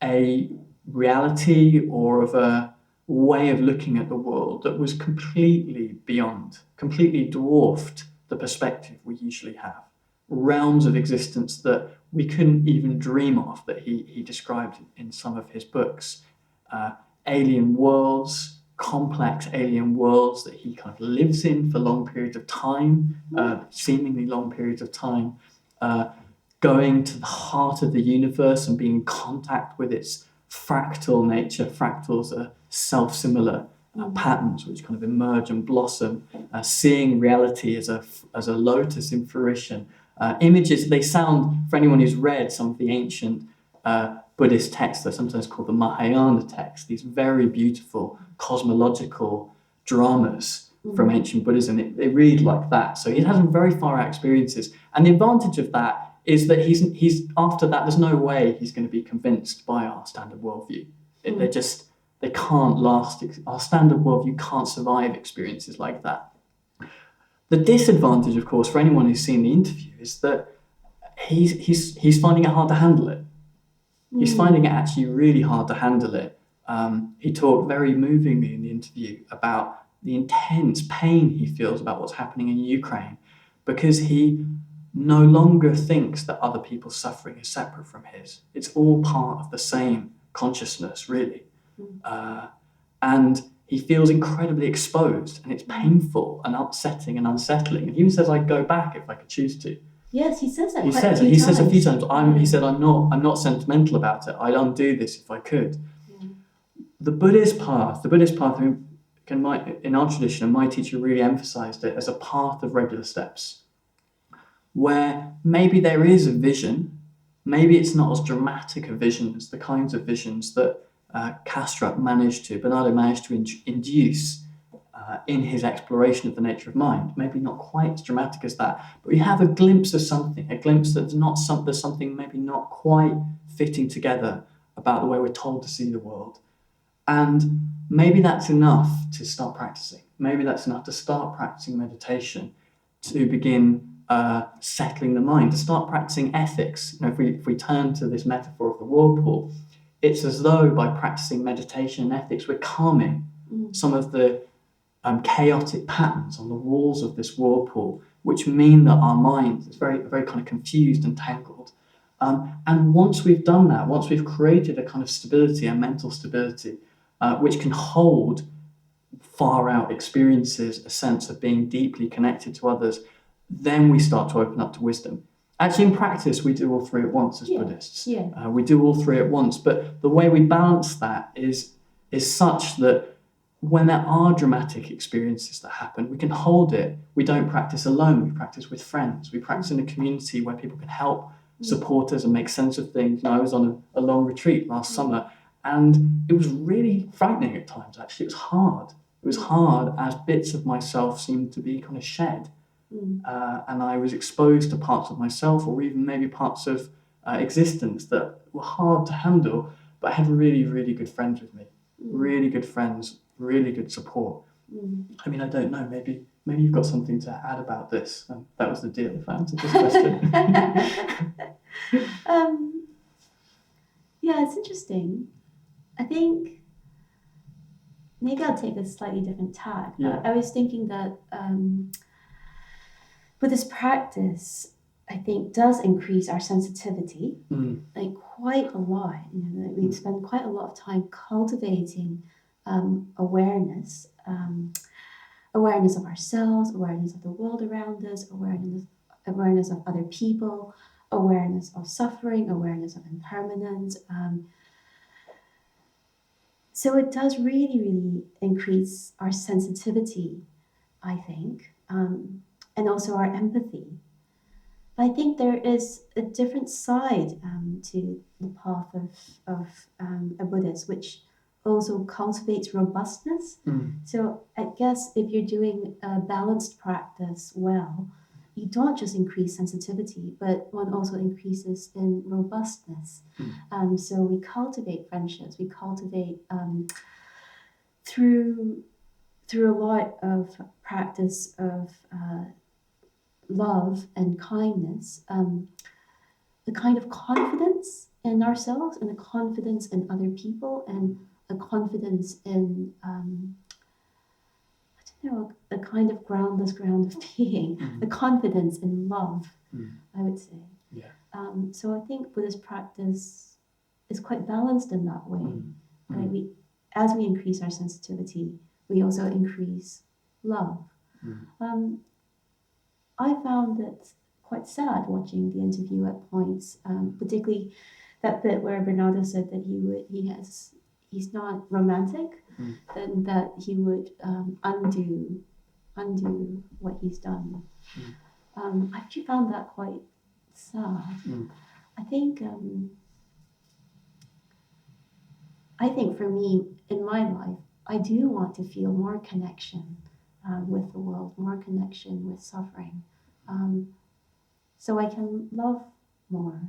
a reality or of a way of looking at the world that was completely dwarfed the perspective we usually have. Realms of existence that we couldn't even dream of, that he described in some of his books. Alien worlds, complex alien worlds that he kind of lives in for long periods of time, seemingly long periods of time, going to the heart of the universe and being in contact with its fractal nature. Fractals are self-similar patterns which kind of emerge and blossom, seeing reality as a lotus in fruition. Images, they sound, for anyone who's read some of the ancient Buddhist texts, they're sometimes called the Mahayana texts, these very beautiful cosmological dramas from ancient Buddhism. They read like that. So he has some very far out experiences. And the advantage of that is that he's after that, there's no way he's going to be convinced by our standard worldview. They can't last. Our standard worldview can't survive experiences like that. The disadvantage, of course, for anyone who's seen the interview is that he's finding it hard to handle it. He's finding it actually really hard to handle it. He talked very movingly in the interview about the intense pain he feels about what's happening in Ukraine, because he no longer thinks that other people's suffering is separate from his. It's all part of the same consciousness, really. And he feels incredibly exposed, and it's painful and upsetting and unsettling. And he even says, "I'd go back if I could choose to." Yes, he says that. He says a few times. He said, "I'm not sentimental about it. I'd undo this if I could." Yeah. The Buddhist path. In our tradition, and my teacher really emphasized it as a path of regular steps, where maybe there is a vision, maybe it's not as dramatic a vision as the kinds of visions that Bernardo managed to induce in his exploration of the nature of mind. Maybe not quite as dramatic as that, but we have a glimpse of something, there's something maybe not quite fitting together about the way we're told to see the world. And maybe that's enough to start practicing. Maybe that's enough to start practicing meditation, to begin settling the mind, to start practicing ethics. If we turn to this metaphor of the whirlpool, it's as though by practicing meditation and ethics, we're calming some of the chaotic patterns on the walls of this whirlpool, which mean that our mind is very, very kind of confused and tangled. And once we've done that, once we've created a kind of stability, a mental stability, which can hold far out experiences, a sense of being deeply connected to others, then we start to open up to wisdom. Actually, in practice, we do all three at once as Buddhists. Yeah. We do all three at once, but the way we balance that is such that when there are dramatic experiences that happen, we can hold it. We don't practice alone. We practice with friends. We practice in a community where people can help support us and make sense of things. I was on a long retreat last summer, and it was really frightening at times, actually. It was hard. It was hard as bits of myself seemed to be kind of shed. And I was exposed to parts of myself, or even maybe parts of existence that were hard to handle, but I had really, really good friends with me. Really good friends, really good support. I mean, I don't know, maybe you've got something to add about this. That was the deal if I answered this question. Yeah, it's interesting. I think maybe I'll take a slightly different tack. Yeah. I was thinking that Buddhist practice, I think, does increase our sensitivity, like quite a lot. We spend quite a lot of time cultivating awareness of ourselves, awareness of the world around us, awareness of other people, awareness of suffering, awareness of impermanence. So it does really, really increase our sensitivity, I think. And also our empathy. But I think there is a different side to the path of a Buddhist, which also cultivates robustness. So I guess if you're doing a balanced practice well, you don't just increase sensitivity, but one also increases in robustness. So we cultivate friendships, we cultivate through a lot of practice of love and kindness, a kind of confidence in ourselves and a confidence in other people and a confidence in a kind of groundless ground of being, a confidence in love, I would say. Yeah. So I think Buddhist practice is quite balanced in that way. As we increase our sensitivity, we also increase love. I found it quite sad watching the interview at points, particularly that bit where Bernardo said that he's not romantic, and that he would undo what he's done. I actually found that quite sad. I think for me, in my life, I do want to feel more connection with the world, more connection with suffering, so I can love more.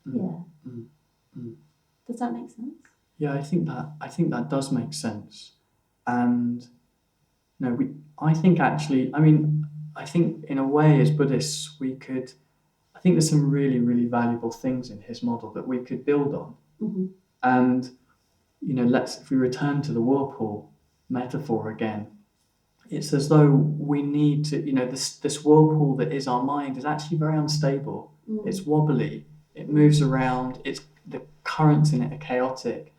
Yeah. Does that make sense? Yeah, I think that does make sense. And I think in a way as Buddhists I think there's some really, really valuable things in his model that we could build on. And if we return to the whirlpool metaphor again, it's as though we need to, this whirlpool that is our mind is actually very unstable. It's wobbly, it moves around, the currents in it are chaotic.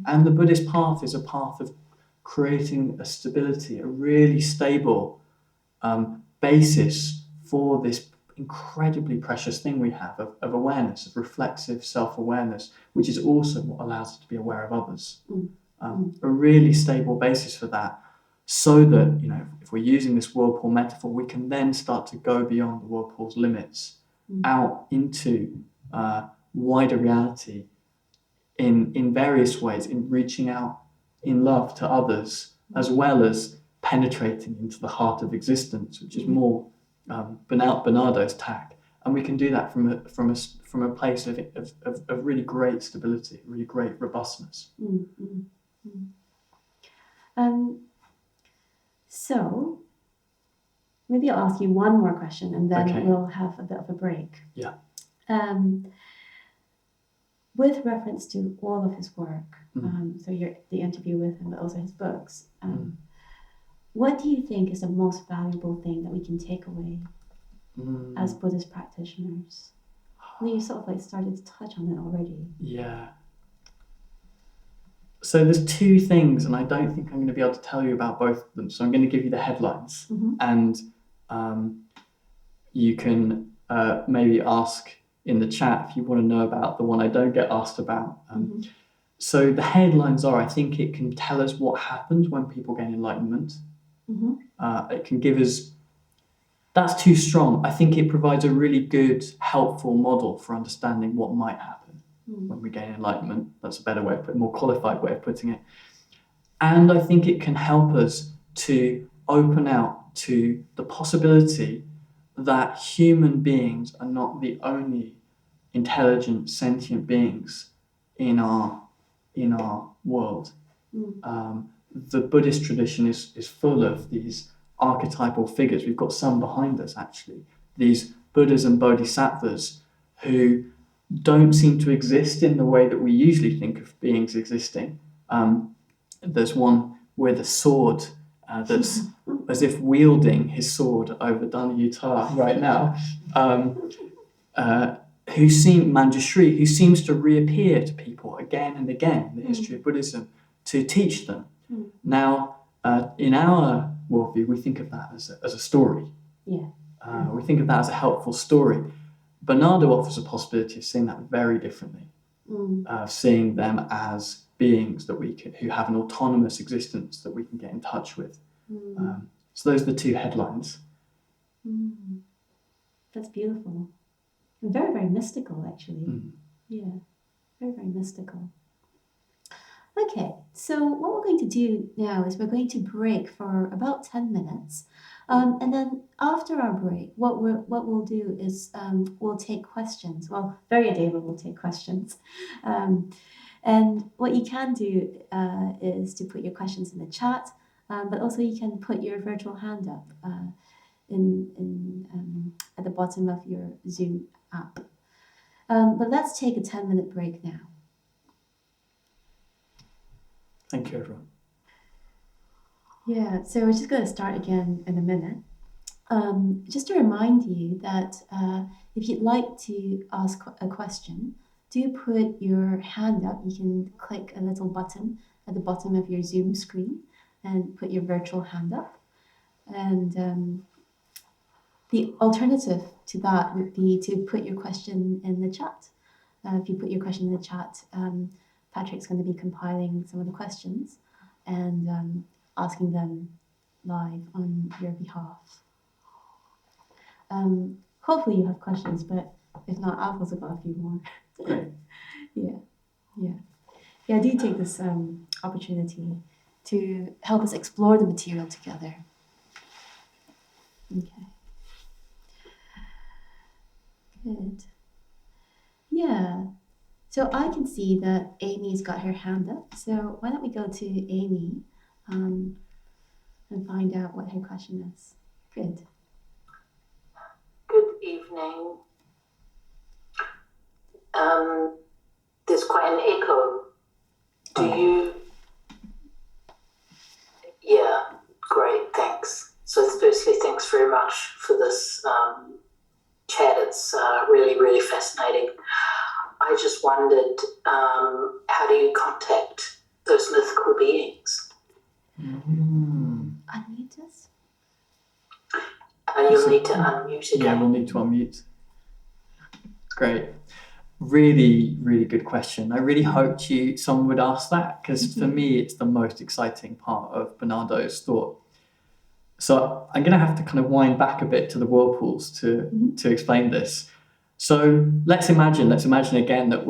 And the Buddhist path is a path of creating a stability, a really stable basis for this incredibly precious thing we have of awareness, of reflexive self-awareness, which is also what allows us to be aware of others. A really stable basis for that, so that, if we're using this whirlpool metaphor, we can then start to go beyond the whirlpool's limits, out into wider reality in various ways, in reaching out in love to others, as well as penetrating into the heart of existence, which is more Bernardo's tack. And we can do that from a place of really great stability, really great robustness. So maybe I'll ask you one more question, and then we'll have a bit of a break. Yeah. With reference to all of his work, so the interview with him, but also his books, what do you think is the most valuable thing that we can take away as Buddhist practitioners? Well, you sort of started to touch on it already. Yeah. So there's two things, and I don't think I'm going to be able to tell you about both of them. So I'm going to give you the headlines, and you can maybe ask in the chat if you want to know about the one I don't get asked about. So the headlines are, I think it can tell us what happens when people gain enlightenment. It can give us, that's too strong. I think it provides a really good, helpful model for understanding what might happen when we gain enlightenment. That's a better way of putting it, more qualified way of putting it. And I think it can help us to open out to the possibility that human beings are not the only intelligent, sentient beings in our world. The Buddhist tradition is full of these archetypal figures. We've got some behind us, actually. These Buddhas and Bodhisattvas who don't seem to exist in the way that we usually think of beings existing. There's one with a sword that's as if wielding his sword over Danayutta right now, Manjushri, who seems to reappear to people again and again in the history of Buddhism to teach them. Now, in our worldview, we think of that as a story. We think of that as a helpful story. Bernardo offers a possibility of seeing that very differently, seeing them as beings that who have an autonomous existence that we can get in touch with. So those are the two headlines. That's beautiful. And very, very mystical, actually. Yeah, very, very mystical. Okay, so what we're going to do now is we're going to break for about 10 minutes. And then after our break, what we'll do is we'll take questions. Well, Viryadeva will take questions. And what you can do is to put your questions in the chat, but also you can put your virtual hand up at the bottom of your Zoom app. But let's take a 10-minute break now. Thank you, everyone. Yeah, so we're just going to start again in a minute. Just to remind you that if you'd like to ask a question, do put your hand up. You can click a little button at the bottom of your Zoom screen and put your virtual hand up. And the alternative to that would be to put your question in the chat. If you put your question in the chat, Patrick's going to be compiling some of the questions and asking them live on your behalf. Hopefully you have questions, but if not, I've also got a few more. Great. Yeah, do take this opportunity to help us explore the material together. Okay. Good. Yeah. So I can see that Amy's got her hand up. So why don't we go to Amy and find out what her question is. Good. Good evening. There's quite an echo. Do you? Yeah, great, thanks. So firstly, thanks very much for this chat. It's really, really fascinating. I just wondered, how do you contact those mythical beings? Unmute us? You'll need to unmute again. Yeah, we'll need to unmute. Great. Really, really good question. I really hoped someone would ask that, because for me, it's the most exciting part of Bernardo's thought. So I'm going to have to kind of wind back a bit to the whirlpools to explain this. So let's imagine again that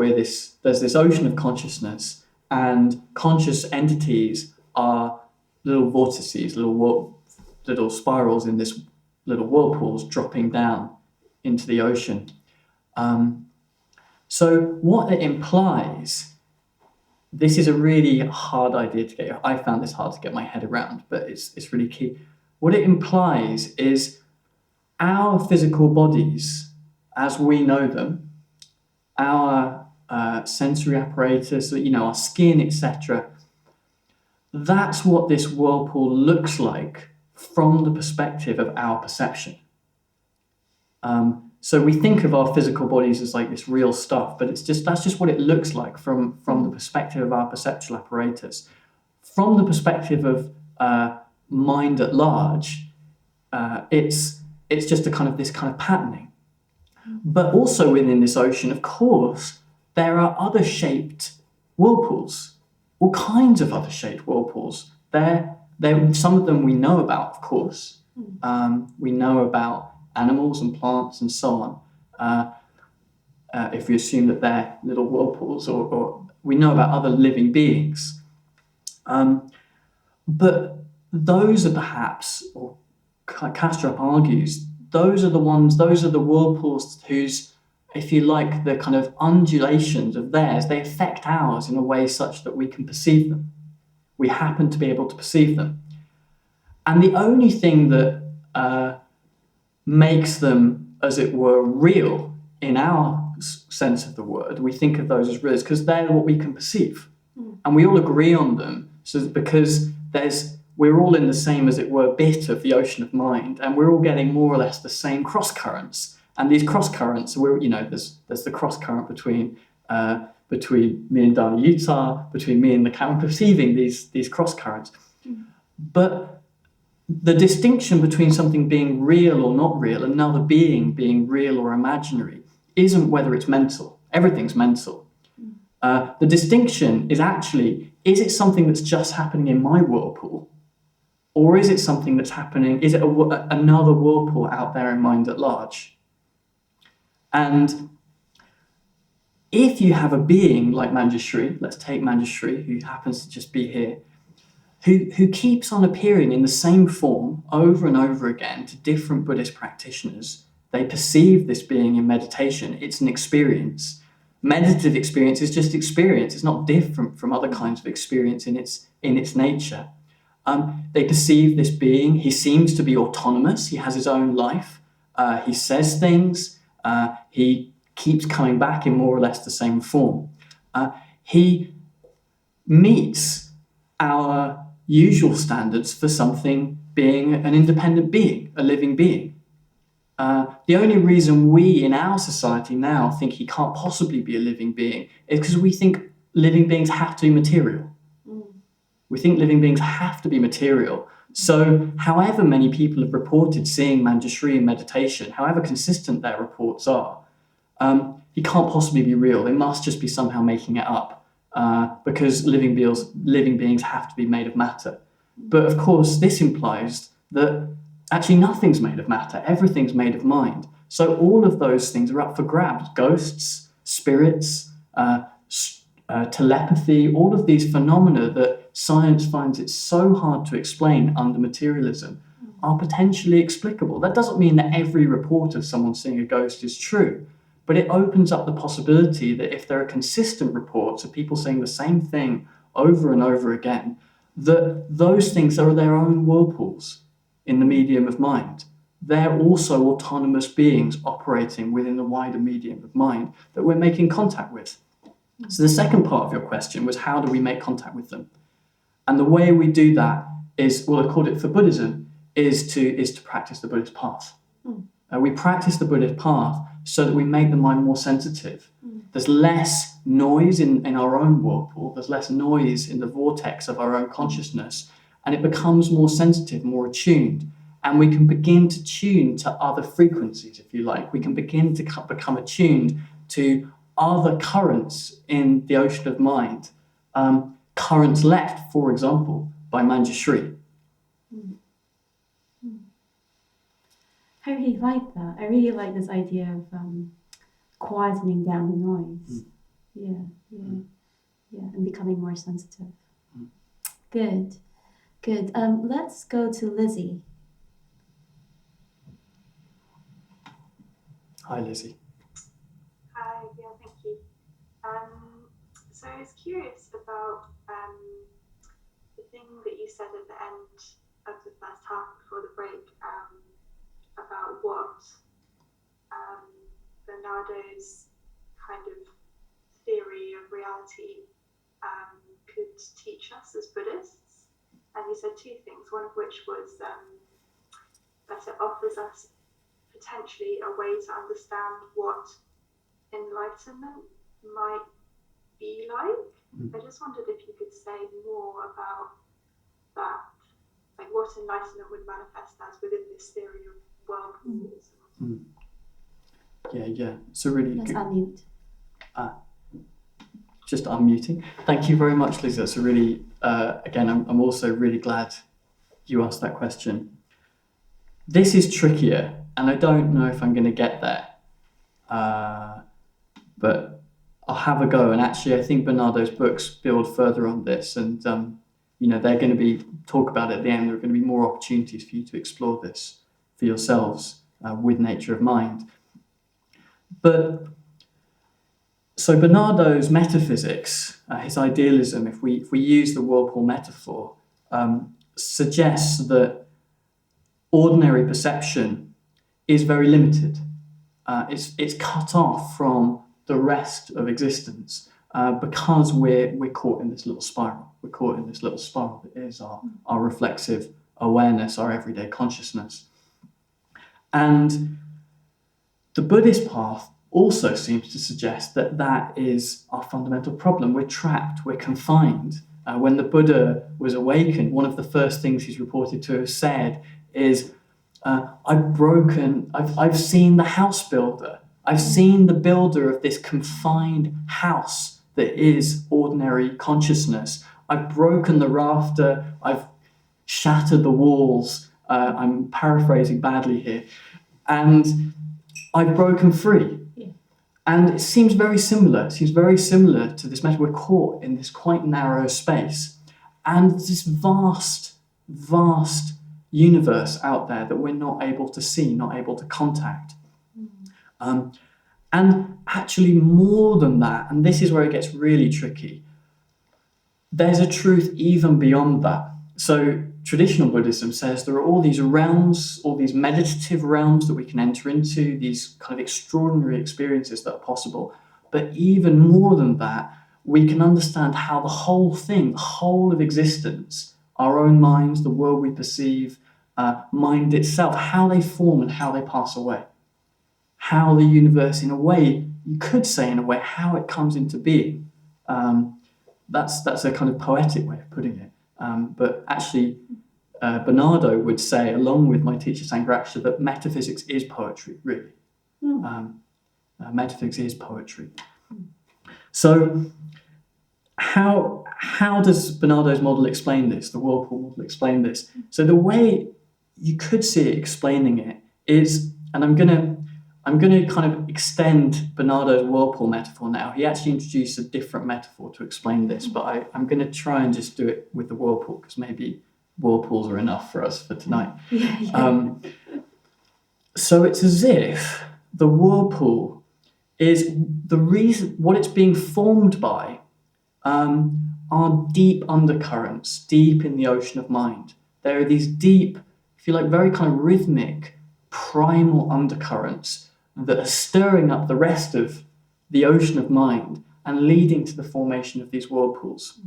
there's this ocean of consciousness, and conscious entities are little vortices, little spirals in this little whirlpools dropping down into the ocean. So what it implies, this is a really hard idea to get. I found this hard to get my head around, but it's really key. What it implies is our physical bodies, as we know them, our sensory apparatus, our skin, etc. That's what this whirlpool looks like from the perspective of our perception. So we think of our physical bodies as like this real stuff, but that's just what it looks like from the perspective of our perceptual apparatus. From the perspective of mind at large, it's just this kind of patterning. But also within this ocean, of course, there are other shaped whirlpools, all kinds of other shaped whirlpools. Some of them we know about, of course. We know about animals and plants and so on. If we assume that they're little whirlpools, or we know about other living beings. But those are perhaps, or Kastrup argues, those are the whirlpools whose, if you like, the kind of undulations of theirs, they affect ours in a way such that we can perceive them. We happen to be able to perceive them. And the only thing that makes them, as it were, real in our sense of the word, we think of those as real, because they're what we can perceive. And we all agree on them, so because we're all in the same, as it were, bit of the ocean of mind, and we're all getting more or less the same cross currents. And these cross currents, there's the cross current between me and Danayutta, between me and the camera, perceiving these cross currents. But the distinction between something being real or not real, another being real or imaginary, isn't whether it's mental. Everything's mental. The distinction is actually, is it something that's just happening in my whirlpool? Or is it something that's happening, is it another whirlpool out there in mind at large? And if you have a being like Manjushri, let's take Manjushri, who happens to just be here, who keeps on appearing in the same form over and over again to different Buddhist practitioners. They perceive this being in meditation. It's an experience. Meditative experience is just experience. It's not different from other kinds of experience in its nature. They perceive this being. He seems to be autonomous. He has his own life. He says things. He keeps coming back in more or less the same form. He meets our usual standards for something being an independent being, a living being. The only reason we in our society now think he can't possibly be a living being is because we think living beings have to be material. We think living beings have to be material. So however many people have reported seeing Manjushri in meditation, however consistent their reports are, he can't possibly be real. They must just be somehow making it up because living beings have to be made of matter. But of course, this implies that actually nothing's made of matter. Everything's made of mind. So all of those things are up for grabs. Ghosts, spirits, telepathy, all of these phenomena that science finds it so hard to explain under materialism are potentially explicable. That doesn't mean that every report of someone seeing a ghost is true, but it opens up the possibility that if there are consistent reports of people saying the same thing over and over again, that those things are their own whirlpools in the medium of mind. They're also autonomous beings operating within the wider medium of mind that we're making contact with. So the second part of your question was, how do we make contact with them? And the way we do that is, well, I called it for Buddhism, is to practice the Buddhist path. We practice the Buddhist path so that we make the mind more sensitive. There's less noise in our own whirlpool, there's less noise in the vortex of our own consciousness, and it becomes more sensitive, more attuned. And we can begin to tune to other frequencies, if you like. We can begin to become attuned to other currents in the ocean of mind. Currents left, for example, by Manjushri. I really like that. I really like this idea of quietening down the noise. Yeah, and becoming more sensitive. Good. Let's go to Lizzie. Hi, Lizzie. Hi, yeah, thank you. So I was curious about the thing that you said at the end of the first half before the break about what Bernardo's kind of theory of reality could teach us as Buddhists. And you said two things, one of which was that it offers us potentially a way to understand what enlightenment might be like. I just wondered if you could say more about that, like what enlightenment would manifest as within this theory of whirlpools. Yeah. So really Let's good. unmute. Just unmuting. Thank you very much, Lizzie. That's a really, again, I'm also really glad you asked that question. This is trickier, and I don't know if I'm going to get there, but I'll have a go. And actually, I think Bernardo's books build further on this, and they're going to talk about it at the end. There are going to be more opportunities for you to explore this for yourselves with Nature of Mind. But so Bernardo's metaphysics, his idealism, if we use the whirlpool metaphor, suggests that ordinary perception is very limited. It's cut off from the rest of existence because we're caught in this little spiral. We're caught in this little spiral that is our reflexive awareness, our everyday consciousness. And the Buddhist path also seems to suggest that is our fundamental problem. We're trapped, we're confined. When the Buddha was awakened, one of the first things he's reported to have said is, I've seen the house builder. I've seen the builder of this confined house that is ordinary consciousness. I've broken the rafter. I've shattered the walls. I'm paraphrasing badly here. And I've broken free. And it seems very similar. It seems very similar to this metaphor. We're caught in this quite narrow space. And this vast, vast universe out there that we're not able to see, not able to contact. And actually more than that, and this is where it gets really tricky, there's a truth even beyond that. So traditional Buddhism says there are all these realms, all these meditative realms that we can enter into, these kind of extraordinary experiences that are possible. But even more than that, we can understand how the whole thing, the whole of existence, our own minds, the world we perceive, mind itself, how they form and how they pass away. How the universe, in a way, you could say in a way, how it comes into being. That's a kind of poetic way of putting it. But actually, Bernardo would say, along with my teacher Sangharakshita, that metaphysics is poetry, really. Metaphysics is poetry. So how does Bernardo's model explain this, the Whirlpool model explain this? So the way you could see it explaining it is, and I'm going to kind of extend Bernardo's Whirlpool metaphor now. He actually introduced a different metaphor to explain this, but I'm going to try and just do it with the Whirlpool, because maybe Whirlpools are enough for us for tonight. So it's as if the Whirlpool is the reason, what it's being formed by are deep undercurrents, deep in the ocean of mind. There are these deep, if you like, very kind of rhythmic, primal undercurrents that are stirring up the rest of the ocean of mind and leading to the formation of these whirlpools.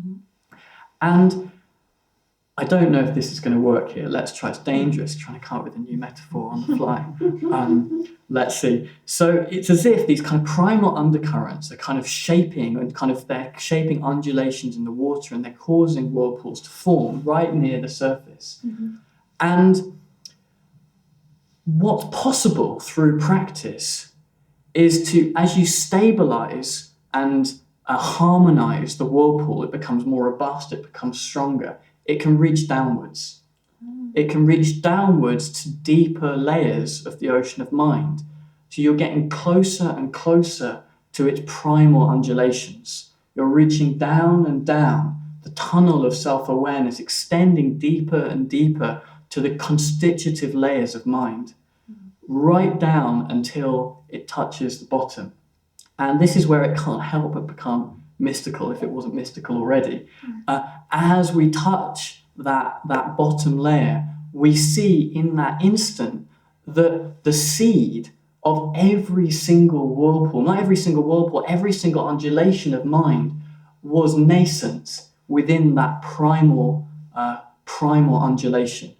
And I don't know if this is going to work here. Let's try. It's dangerous trying to come up with a new metaphor on the fly. Let's see. So it's as if these kind of primal undercurrents are kind of shaping, and kind of they're shaping undulations in the water, and they're causing whirlpools to form right near the surface. And what's possible through practice is to, as you stabilize and harmonize the whirlpool, it becomes more robust, it becomes stronger. It can reach downwards. It can reach downwards to deeper layers of the ocean of mind. So you're getting closer and closer to its primal undulations. You're reaching down and down, the tunnel of self-awareness, extending deeper and deeper to the constitutive layers of mind, right down until it touches the bottom. And this is where it can't help but become mystical, if it wasn't mystical already. As we touch that bottom layer, we see in that instant that the seed of every single whirlpool, not every single whirlpool, every single undulation of mind was nascent within that primal undulation.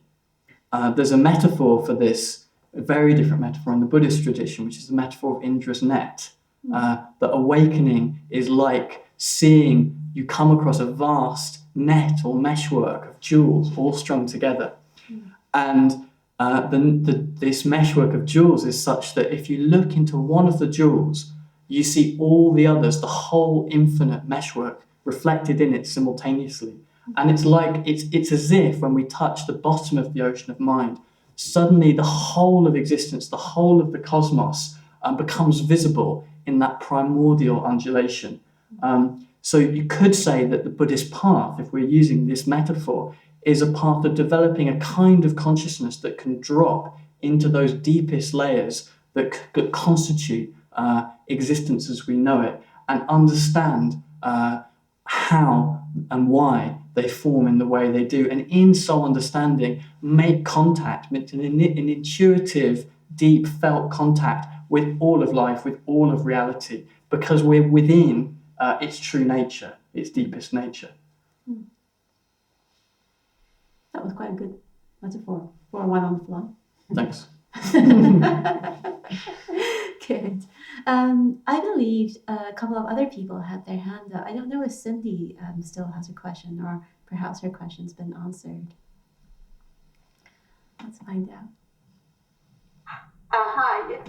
There's a metaphor for this, a very different metaphor in the Buddhist tradition, which is the metaphor of Indra's net. That awakening is like seeing you come across a vast net or meshwork of jewels all strung together. And this meshwork of jewels is such that if you look into one of the jewels, you see all the others, the whole infinite meshwork reflected in it simultaneously. And it's like, it's as if when we touch the bottom of the ocean of mind, suddenly the whole of existence, the whole of the cosmos becomes visible in that primordial undulation. So you could say that the Buddhist path, if we're using this metaphor, is a path of developing a kind of consciousness that can drop into those deepest layers that constitute existence as we know it, and understand how and why they form in the way they do. And in so understanding, make contact, an intuitive, deep felt contact with all of life, with all of reality, because we're within its true nature, its deepest nature. That was quite a good metaphor for one on the fly. Thanks. Good. I believe a couple of other people had their hand up. I don't know if Cindy still has a question, or perhaps her question's been answered. Let's find out. Hi,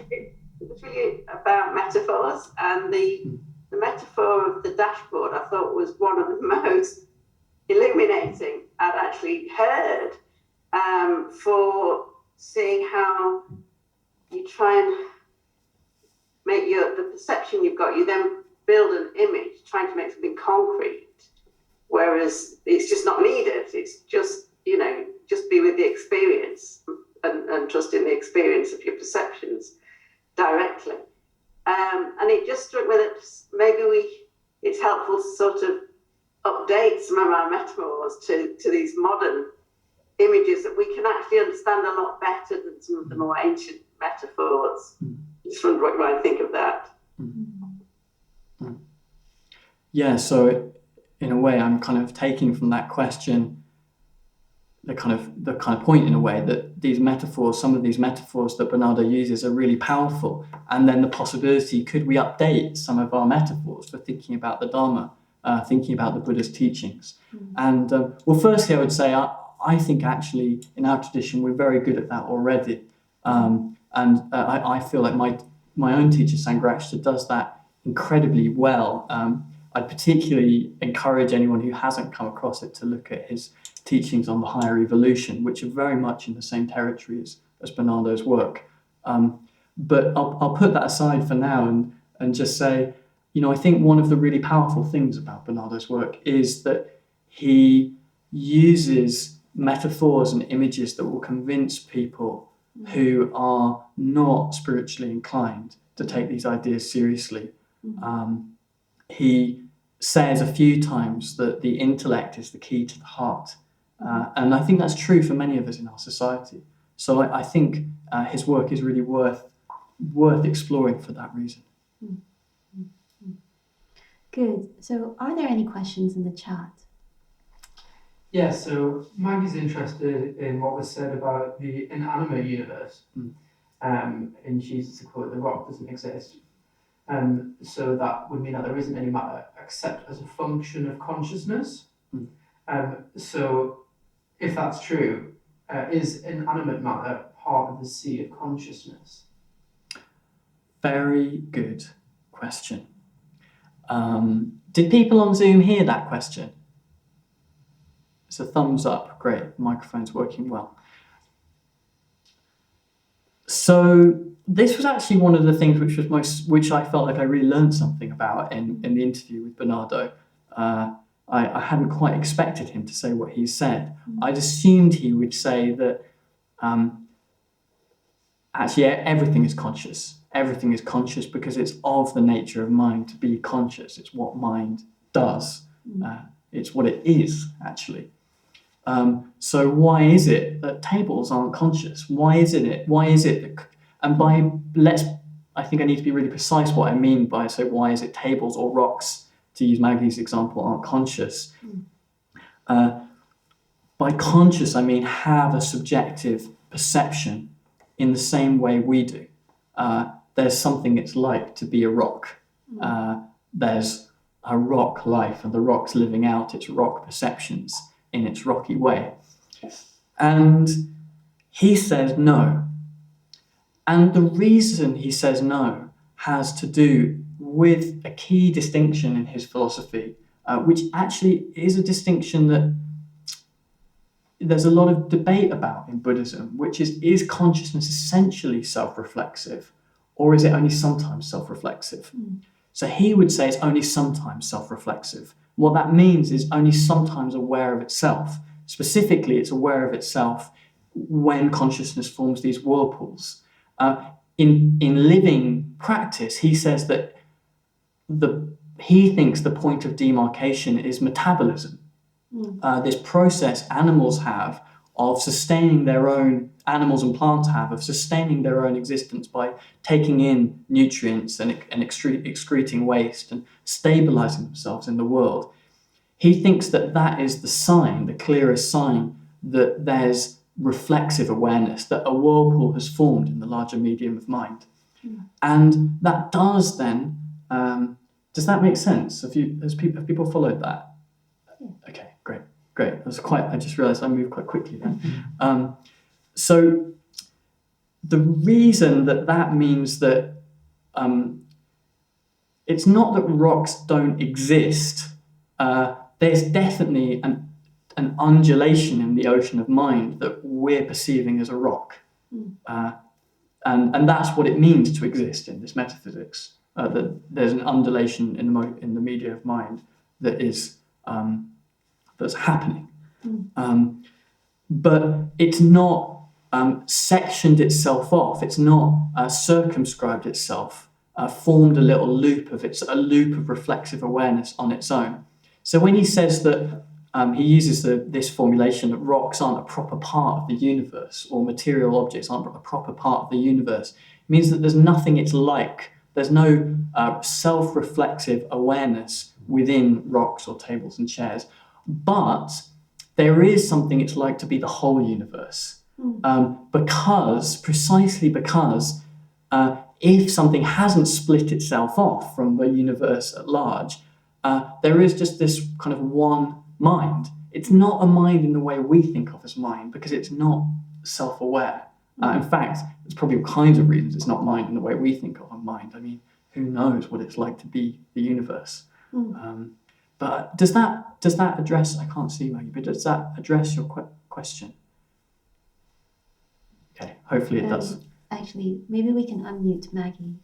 it's really about metaphors, and the metaphor of the dashboard I thought was one of the most illuminating I'd actually heard, for seeing how you try and make the perception you've got, you then build an image trying to make something concrete, whereas it's just not needed. It's just, just be with the experience and trust in the experience of your perceptions directly. And it just struck me that maybe it's helpful to sort of update some of our metaphors to these modern images that we can actually understand a lot better than some of the more ancient metaphors. Just wonder what you might think of that. Yeah, so in a way, I'm kind of taking from that question the kind of point in a way that these metaphors, some of these metaphors that Bernardo uses, are really powerful. And then the possibility, could we update some of our metaphors for thinking about the Dharma, thinking about the Buddha's teachings? And well, firstly, I would say I think actually in our tradition we're very good at that already. I feel like my own teacher Sangharakshita does that incredibly well. I'd particularly encourage anyone who hasn't come across it to look at his teachings on the higher evolution, which are very much in the same territory as Bernardo's work. But I'll put that aside for now and just say, I think one of the really powerful things about Bernardo's work is that he uses metaphors and images that will convince people who are not spiritually inclined to take these ideas seriously. He says a few times that the intellect is the key to the heart. And I think that's true for many of us in our society. So I think his work is really worth exploring for that reason. Good. So are there any questions in the chat? Yeah, so Maggie's interested in what was said about the inanimate universe. And she uses the quote, "The rock doesn't exist." So that would mean that there isn't any matter except as a function of consciousness. So if that's true, is inanimate matter part of the sea of consciousness? Very good question. Did people on Zoom hear that question? It's a thumbs up. Great. The microphone's working well. So this was actually one of the things which I felt like I really learned something about in the interview with Bernardo. I hadn't quite expected him to say what he said. I'd assumed he would say that actually everything is conscious. Everything is conscious because it's of the nature of mind to be conscious. It's what mind does. It's what it is, actually. So why is it that tables aren't conscious? Why is it that, and I think I need to be really precise what I mean by say why is it tables or rocks, to use Maggie's example, aren't conscious. By conscious, I mean have a subjective perception in the same way we do. There's something it's like to be a rock. There's a rock life, and the rock's living out its rock perceptions in its rocky way. And he says no. And the reason he says no has to do with a key distinction in his philosophy, which actually is a distinction that there's a lot of debate about in Buddhism, which is consciousness essentially self-reflexive, or is it only sometimes self-reflexive? So he would say it's only sometimes self-reflexive. What that means is only sometimes aware of itself. Specifically, it's aware of itself when consciousness forms these whirlpools. In living practice, he says that he thinks the point of demarcation is metabolism. This process animals have of sustaining their own, animals and plants have, of sustaining their own existence by taking in nutrients and excreting waste and stabilizing themselves in the world. He thinks that is the sign, the clearest sign, that there's reflexive awareness, that a whirlpool has formed in the larger medium of mind. And that does then, does that make sense? Have people followed that? Okay, great. I just realized I moved quite quickly then. So the reason that means that it's not that rocks don't exist. There's definitely an undulation in the ocean of mind that we're perceiving as a rock. And that's what it means to exist in this metaphysics. That there's an undulation in the media of mind that is that's happening. But it's not sectioned itself off. It's not circumscribed itself, formed a loop of reflexive awareness on its own. So when he says that he uses this formulation that rocks aren't a proper part of the universe, or material objects aren't a proper part of the universe, it means that there's nothing it's like. There's no self-reflexive awareness within rocks or tables and chairs. But there is something it's like to be the whole universe. Precisely because if something hasn't split itself off from the universe at large, there is just this kind of one mind. It's not a mind in the way we think of as mind, because it's not self-aware. In fact, there's probably all kinds of reasons it's not mind in the way we think of a mind. I mean, who knows what it's like to be the universe? But does that address? I can't see Maggie, but does that address your question? Okay, hopefully it does. Actually, maybe we can unmute Maggie.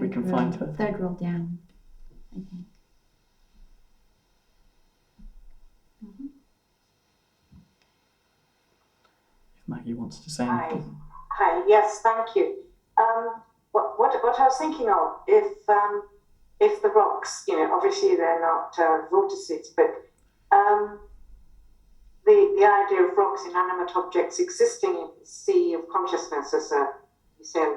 We can find her. Third row down, I think. If Maggie wants to say anything. Hi. Yes, thank you. What I was thinking of, if the rocks, obviously they're not vortices, but the idea of rocks, inanimate objects existing in the sea of consciousness as a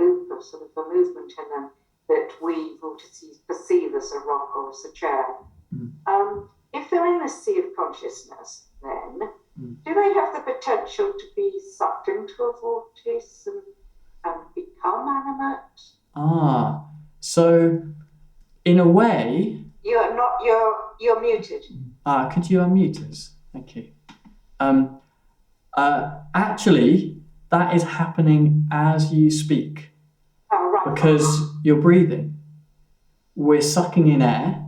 loop of sort of a movement in them that we vortices perceive as a rock or as a chair. If they're in the sea of consciousness, then do they have the potential to be sucked into a vortice and become animate? So in a way, you're muted. Could you unmute us? Thank you. Actually, that is happening as you speak. Oh, right. Because you're breathing. We're sucking in air,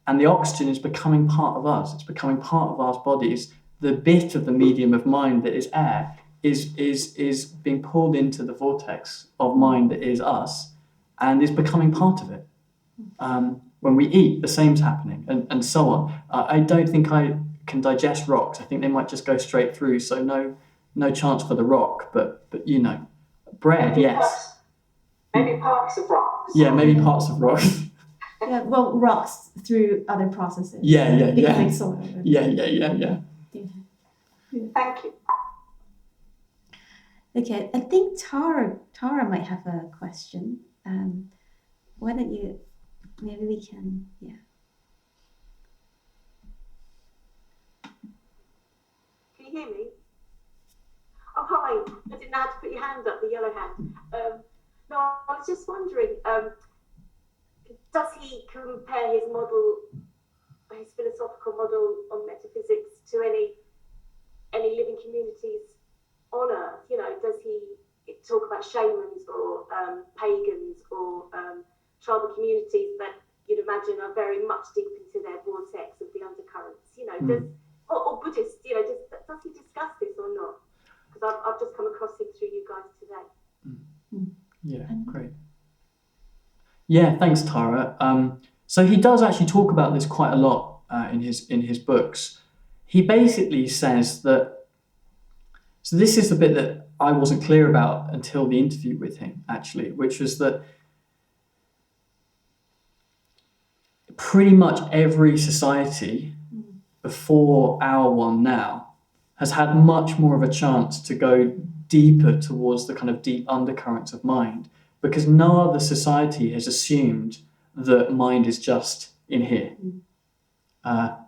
and the oxygen is becoming part of us. It's becoming part of our bodies. The bit of the medium of mind that is air is being pulled into the vortex of mind that is us, and is becoming part of it. When we eat, the same's happening, and so on. I don't think I can digest rocks. I think they might just go straight through, so no chance for the rock, but bread, Maybe yes. Maybe parts of rocks. Yeah, maybe parts of rocks. Yeah, well, rocks through other processes. Yeah. Becoming soil. Yeah. Thank you. Okay, I think Tara might have a question. Why don't you? Maybe we can. Yeah. Can you hear me? Oh, hi. I didn't know how to put your hand up, the yellow hand. No, I was just wondering, does he compare his philosophical model on metaphysics to any living communities on Earth? Does he talk about shamans or pagans or tribal communities that you'd imagine are very much deep into their vortex of the undercurrents? Or Buddhists? Does he discuss this or not? Because I've just come across him through you guys today. Yeah, great. Yeah, thanks, Tara. So he does actually talk about this quite a lot in his books. He basically says that. So this is the bit that I wasn't clear about until the interview with him, actually, which was that pretty much every society before our one now has had much more of a chance to go deeper towards the kind of deep undercurrents of mind, because no other society has assumed that mind is just in here.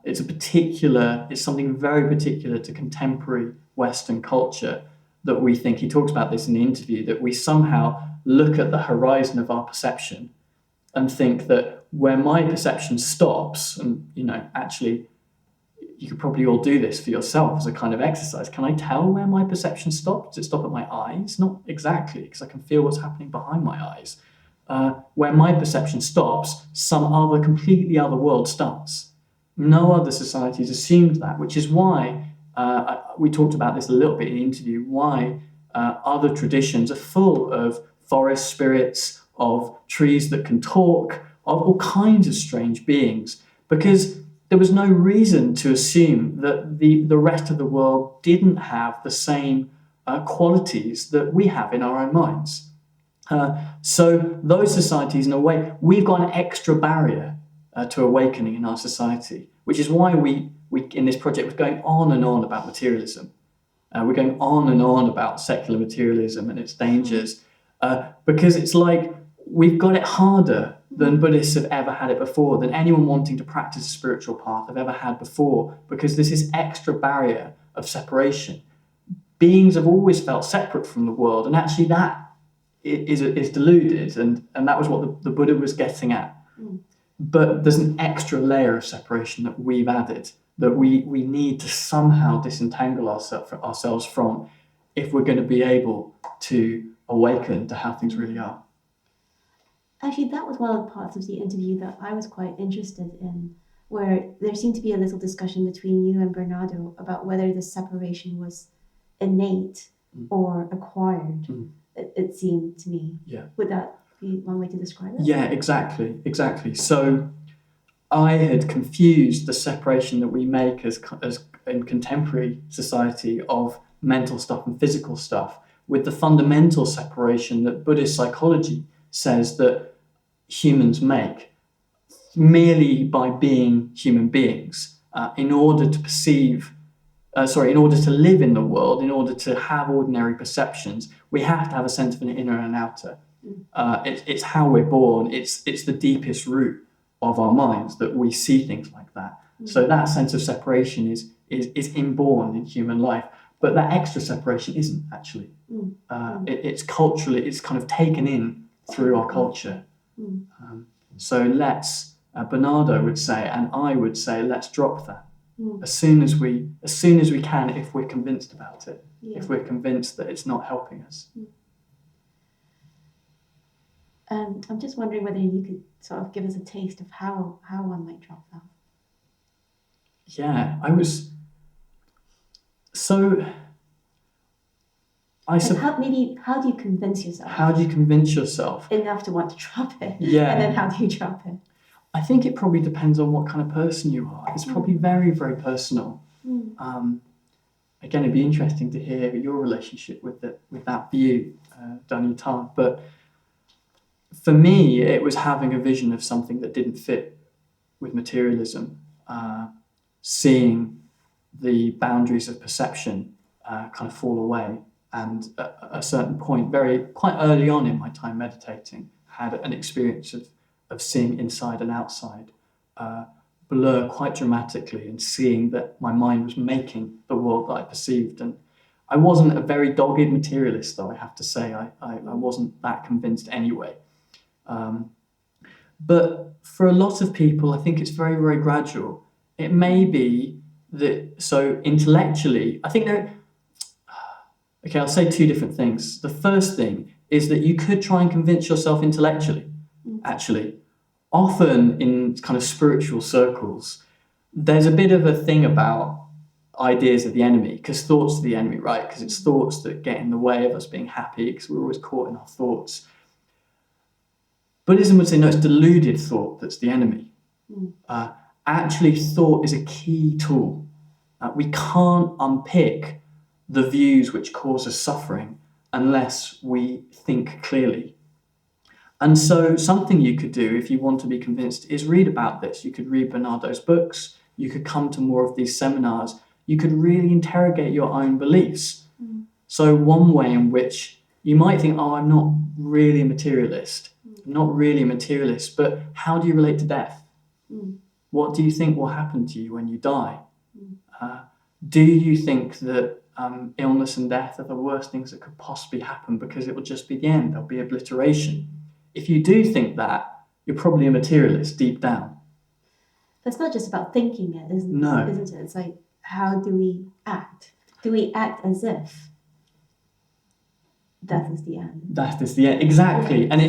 It's something very particular to contemporary Western culture that we think, he talks about this in the interview, that we somehow look at the horizon of our perception and think that where my perception stops, and actually you could probably all do this for yourself as a kind of exercise. Can I tell where my perception stops? Does it stop at my eyes? Not exactly, because I can feel what's happening behind my eyes. Where my perception stops, some other, completely other world starts. No other societies assumed that, which is why we talked about this a little bit in the interview, why other traditions are full of forest spirits, of trees that can talk, of all kinds of strange beings, because there was no reason to assume that the rest of the world didn't have the same qualities that we have in our own minds. So those societies, in a way, we've got an extra barrier to awakening in our society, which is why we in this project we're going on and on about materialism. We're going on and on about secular materialism and its dangers, because it's like we've got it harder than Buddhists have ever had it before, than anyone wanting to practice a spiritual path have ever had before, because there's this extra barrier of separation. Beings have always felt separate from the world, and actually that is deluded, and that was what the Buddha was getting at. But there's an extra layer of separation that we've added, that we need to somehow disentangle ourselves from if we're going to be able to awaken to how things really are. Actually, that was one of the parts of the interview that I was quite interested in, where there seemed to be a little discussion between you and Bernardo about whether the separation was innate or acquired, it seemed to me. Yeah. Would that be one way to describe it? Yeah, exactly. So I had confused the separation that we make as in contemporary society of mental stuff and physical stuff with the fundamental separation that Buddhist psychology says that humans make merely by being human beings. In order to live in the world, in order to have ordinary perceptions, we have to have a sense of an inner and an outer. It's how we're born. It's the deepest root of our minds that we see things like that. So that sense of separation is inborn in human life, but that extra separation isn't actually. It's culturally, it's kind of taken in through our culture. So let's, Bernardo would say, and I would say, let's drop that as soon as we can, if we're convinced about it, if we're convinced that it's not helping us. I'm just wondering whether you could sort of give us a taste of how one might drop that. Yeah, I was. So. How do you convince yourself? How do you convince yourself? Enough to want to drop it. Yeah. And then how do you drop it? I think it probably depends on what kind of person you are. It's probably very, very personal. Again, it'd be interesting to hear your relationship with that view, Danayutta. But for me, it was having a vision of something that didn't fit with materialism, seeing the boundaries of perception kind of fall away. And at a certain point, quite early on in my time meditating, had an experience of seeing inside and outside blur quite dramatically, and seeing that my mind was making the world that I perceived. And I wasn't a very dogged materialist, though, I have to say. I wasn't that convinced anyway. But for a lot of people, I think it's very, very gradual. It may be that, so intellectually, I think okay, I'll say two different things. The first thing is that you could try and convince yourself intellectually, actually. Often in kind of spiritual circles, there's a bit of a thing about ideas of the enemy, because thoughts are the enemy, right? Because it's thoughts that get in the way of us being happy, because we're always caught in our thoughts. Buddhism would say, no, it's deluded thought that's the enemy. Actually, thought is a key tool. We can't unpick the views which cause us suffering unless we think clearly. And so something you could do if you want to be convinced is read about this. You could read Bernardo's books. You could come to more of these seminars. You could really interrogate your own beliefs. So one way in which you might think, oh, I'm not really a materialist. I'm not really a materialist, but how do you relate to death? What do you think will happen to you when you die? Do you think that illness and death are the worst things that could possibly happen because it will just be the end, there'll be obliteration? If you do think that, you're probably a materialist deep down. But it's not just about thinking it, isn't it? It's like, how do we act? Do we act as if death is the end? Death is the end, exactly. And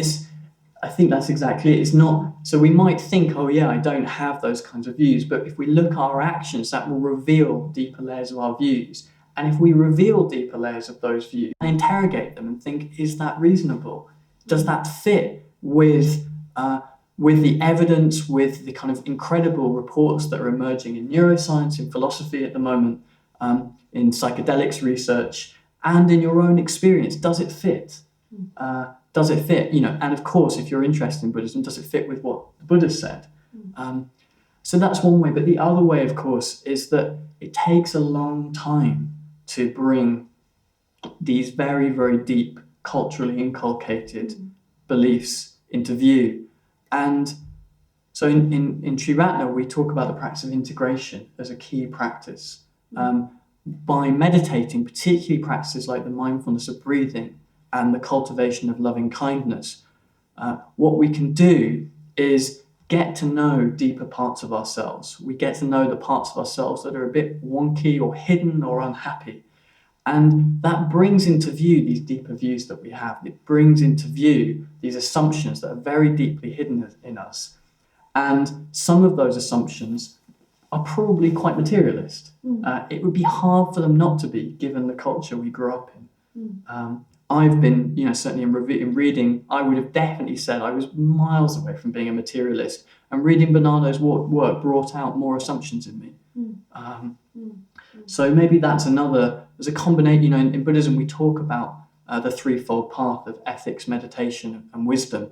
I think that's exactly it. It's not, so we might think, oh yeah, I don't have those kinds of views, but if we look at our actions, that will reveal deeper layers of our views. And if we reveal deeper layers of those views and interrogate them and think, is that reasonable? Does that fit with the evidence, with the kind of incredible reports that are emerging in neuroscience, in philosophy at the moment, in psychedelics research, and in your own experience? Does it fit? Does it fit? And of course, if you're interested in Buddhism, does it fit with what the Buddha said? So that's one way. But the other way, of course, is that it takes a long time to bring these very, very deep, culturally inculcated beliefs into view. And so in Triratna, we talk about the practice of integration as a key practice. By meditating, particularly practices like the mindfulness of breathing and the cultivation of loving kindness, what we can do is get to know deeper parts of ourselves. We get to know the parts of ourselves that are a bit wonky or hidden or unhappy. And that brings into view these deeper views that we have. It brings into view these assumptions that are very deeply hidden in us. And some of those assumptions are probably quite materialist. It would be hard for them not to be, given the culture we grew up in. I've been, certainly in reading, I would have definitely said I was miles away from being a materialist. And reading Bernardo's work brought out more assumptions in me. So maybe that's there's a combination, in Buddhism we talk about the threefold path of ethics, meditation, and wisdom.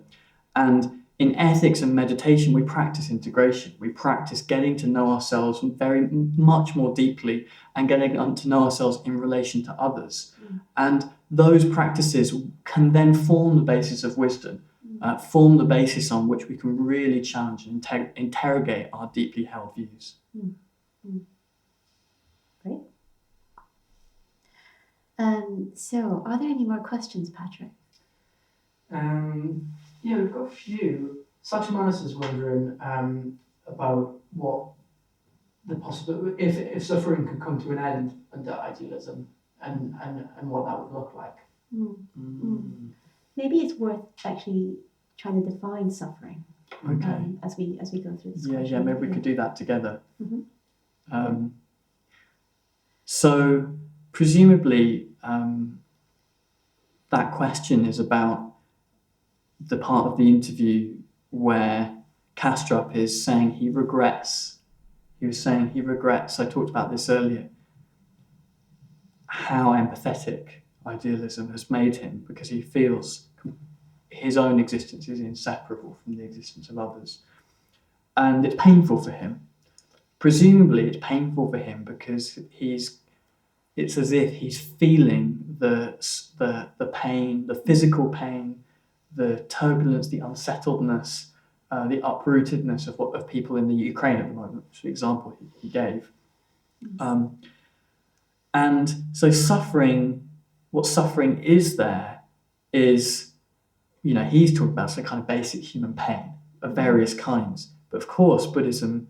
And in ethics and meditation, we practice integration. We practice getting to know ourselves very much more deeply and getting to know ourselves in relation to others. And those practices can then form the basis of wisdom, form the basis on which we can really challenge and interrogate our deeply held views. Great. So, are there any more questions, Patrick? Yeah, we've got a few. Satchimanas is wondering about what the possibility, if suffering could come to an end under idealism, and what that would look like. Maybe it's worth actually trying to define suffering. Okay. As we go through this. Yeah. Maybe we could do that together. So presumably, that question is about the part of the interview where Kastrup is saying he regrets. He was saying he regrets, I talked about this earlier, how empathetic idealism has made him, because he feels his own existence is inseparable from the existence of others. And it's painful for him. Presumably it's painful for him because it's as if he's feeling the pain, the physical pain, the turbulence, the unsettledness, the uprootedness of people in the Ukraine at the moment, which is the example he gave. And so what suffering is there is, he's talking about some kind of basic human pain of various kinds. But of course, Buddhism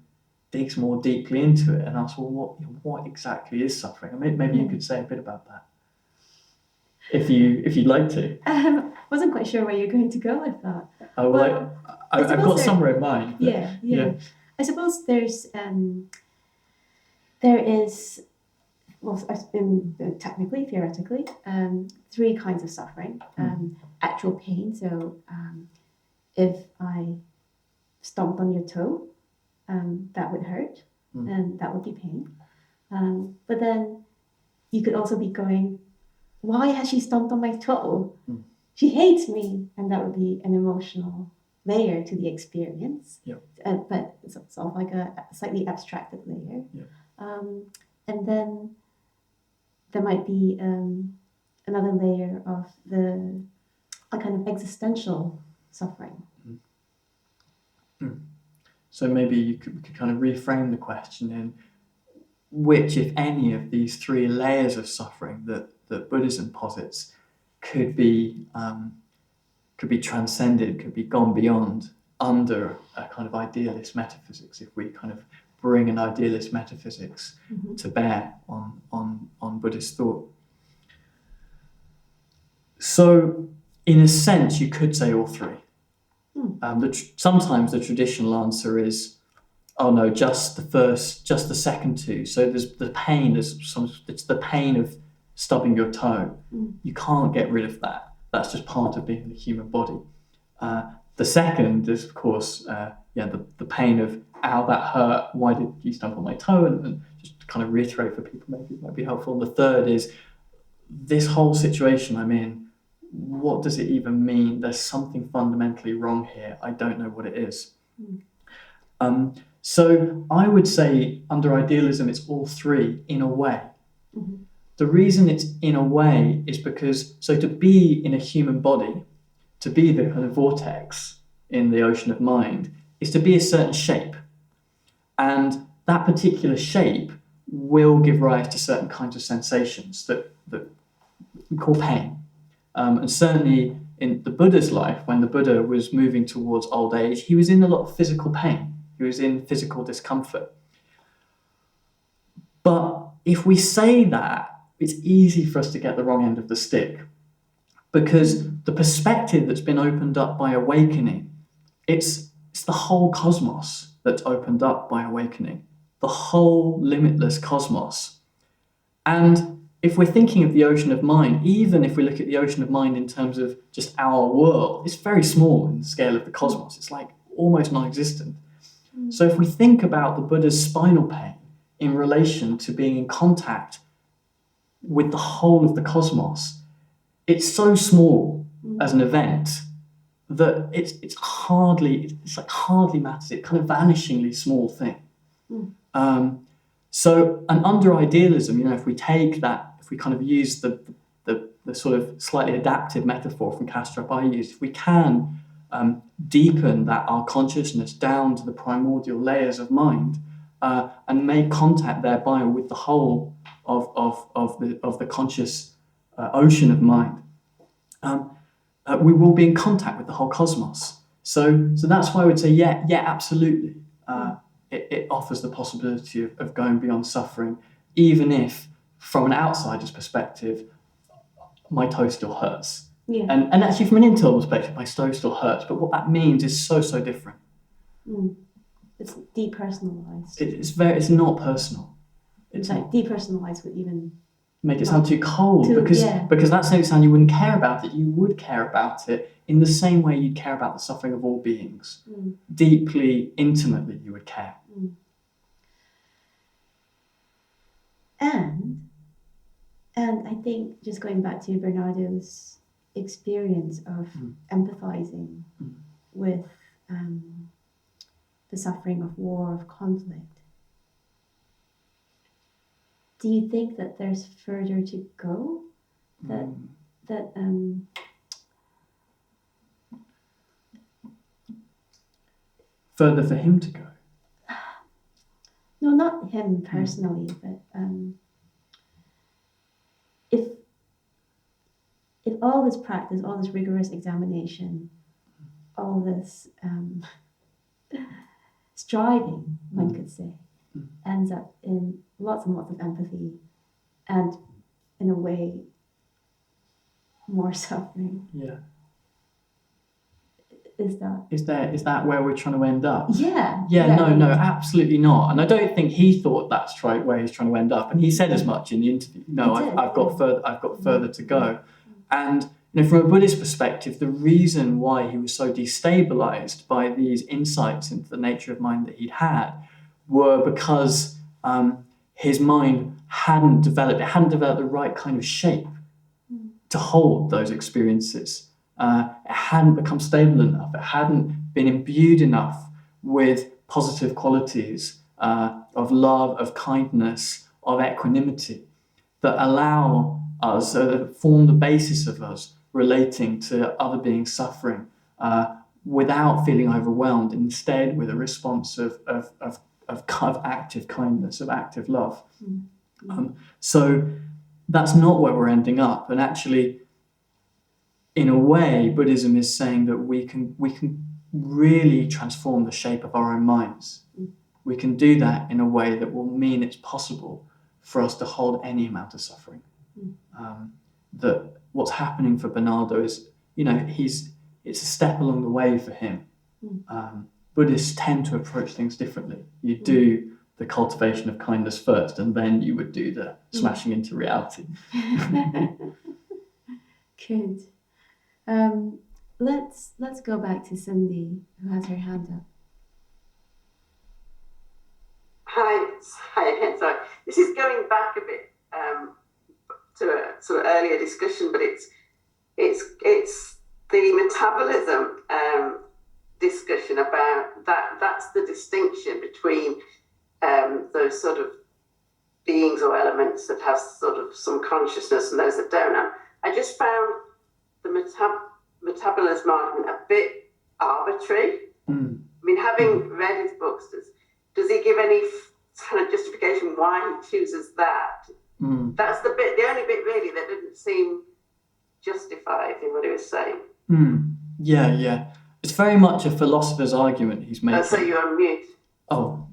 digs more deeply into it and asks, well, what exactly is suffering? And maybe you could say a bit about that, if you'd like to. Wasn't quite sure where you're going to go with that. Oh, well, I've got somewhere in mind. Yeah. I suppose there is, technically, theoretically, three kinds of suffering. Actual pain, so if I stomped on your toe, that would hurt, and that would be pain. But then you could also be going, why has she stomped on my toe? She hates me, and that would be an emotional layer to the experience. But it's sort of like a slightly abstracted layer. And then there might be another layer of a kind of existential suffering. So maybe we could kind of reframe the question in which, if any, of these three layers of suffering that Buddhism posits could be transcended, could be gone beyond under a kind of idealist metaphysics, if we kind of bring an idealist metaphysics to bear on Buddhist thought. So, in a sense, you could say all three. Sometimes the traditional answer is, oh no, just the second two. So there's the pain. It's the pain of stubbing your toe. You can't get rid of that. That's just part of being in the human body. The second is, of course, the pain of, ow, that hurt. Why did you stump on my toe? And just to kind of reiterate for people, maybe it might be helpful. And the third is, this whole situation I'm in, what does it even mean? There's something fundamentally wrong here. I don't know what it is. So I would say under idealism, it's all three in a way. The reason it's in a way is because, so to be in a human body, to be the kind of vortex, in the ocean of mind is to be a certain shape. And that particular shape will give rise to certain kinds of sensations that we call pain. And certainly in the Buddha's life, when the Buddha was moving towards old age, he was in a lot of physical pain. He was in physical discomfort. But if we say that, it's easy for us to get the wrong end of the stick, because the perspective that's been opened up by awakening, it's the whole cosmos that's opened up by awakening, the whole limitless cosmos. And if we're thinking of the ocean of mind, even if we look at the ocean of mind in terms of just our world, it's very small in the scale of the cosmos. It's like almost non-existent. So if we think about the Buddha's spinal pain in relation to being in contact with the whole of the cosmos, it's so small as an event that it's hardly matters. It's kind of vanishingly small thing. So, and under idealism, if we take that, if we kind of use the sort of slightly adaptive metaphor from Kastrup I used, if we can deepen that our consciousness down to the primordial layers of mind and make contact thereby with the whole of the conscious ocean of mind, we will be in contact with the whole cosmos. So that's why I would say, yeah, absolutely. It offers the possibility of going beyond suffering, even if, from an outsider's perspective, my toe still hurts. Yeah. And actually, from an internal perspective, my toe still hurts. But what that means is so different. It's depersonalized. It's not personal. It's like depersonalized would even make it sound too cold, because that's makes it sound you wouldn't care about it. You would care about it in the same way you'd care about the suffering of all beings. Deeply, intimately, you would care. And I think, just going back to Bernardo's experience of empathizing with the suffering of war, of conflict, do you think that there's further to go? Further for him to go? No, not him personally, but if all this practice, all this rigorous examination, all this striving, one could say, ends up in lots and lots of empathy and, in a way, more suffering. Yeah. Is that where we're trying to end up? Yeah. No, absolutely not. And I don't think he thought that's right where he's trying to end up. And he said as much in the interview. No, I've got further to go. And from a Buddhist perspective, the reason why he was so destabilized by these insights into the nature of mind that he'd had were because his mind hadn't developed the right kind of shape to hold those experiences. It hadn't become stable enough. It hadn't been imbued enough with positive qualities of love, of kindness, of equanimity that allow us, that form the basis of us relating to other beings suffering without feeling overwhelmed, instead with a response of active kindness, of active love. So that's not where we're ending up. And actually, in a way, Buddhism is saying that we can really transform the shape of our own minds. We can do that in a way that will mean it's possible for us to hold any amount of suffering. That what's happening for Bernardo is, it's a step along the way for him. Buddhists tend to approach things differently. You do the cultivation of kindness first, and then you would do the smashing into reality. Good. Let's go back to Cindy, who has her hand up. Hi again. Sorry, this is going back a bit to a sort of earlier discussion, but it's the metabolism discussion about that. That's the distinction between those sort of beings or elements that have sort of some consciousness and those that don't. I just found the metabolism argument a bit arbitrary? Mm. I mean, having read his books, does he give any kind of justification why he chooses that? Mm. That's the only bit really that didn't seem justified in what he was saying. Mm. Yeah. It's very much a philosopher's argument he's making. So you're on mute. Oh.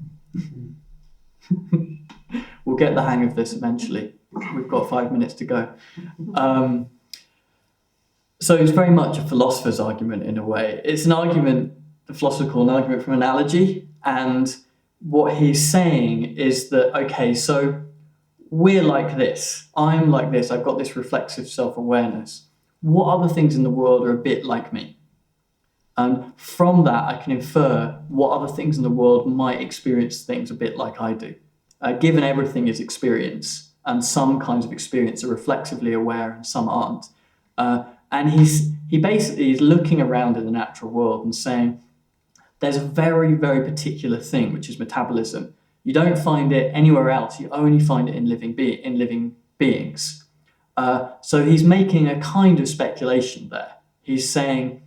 We'll get the hang of this eventually. We've got 5 minutes to go. So it's very much a philosopher's argument in a way. It's an argument, the philosopher called an argument from analogy. And what he's saying is that, okay, so we're like this. I'm like this. I've got this reflexive self-awareness. What other things in the world are a bit like me? And from that, I can infer what other things in the world might experience things a bit like I do. Given everything is experience, and some kinds of experience are reflexively aware and some aren't. And he basically is looking around in the natural world and saying, there's a very, very particular thing, which is metabolism. You don't find it anywhere else. You only find it in living beings. So he's making a kind of speculation there. He's saying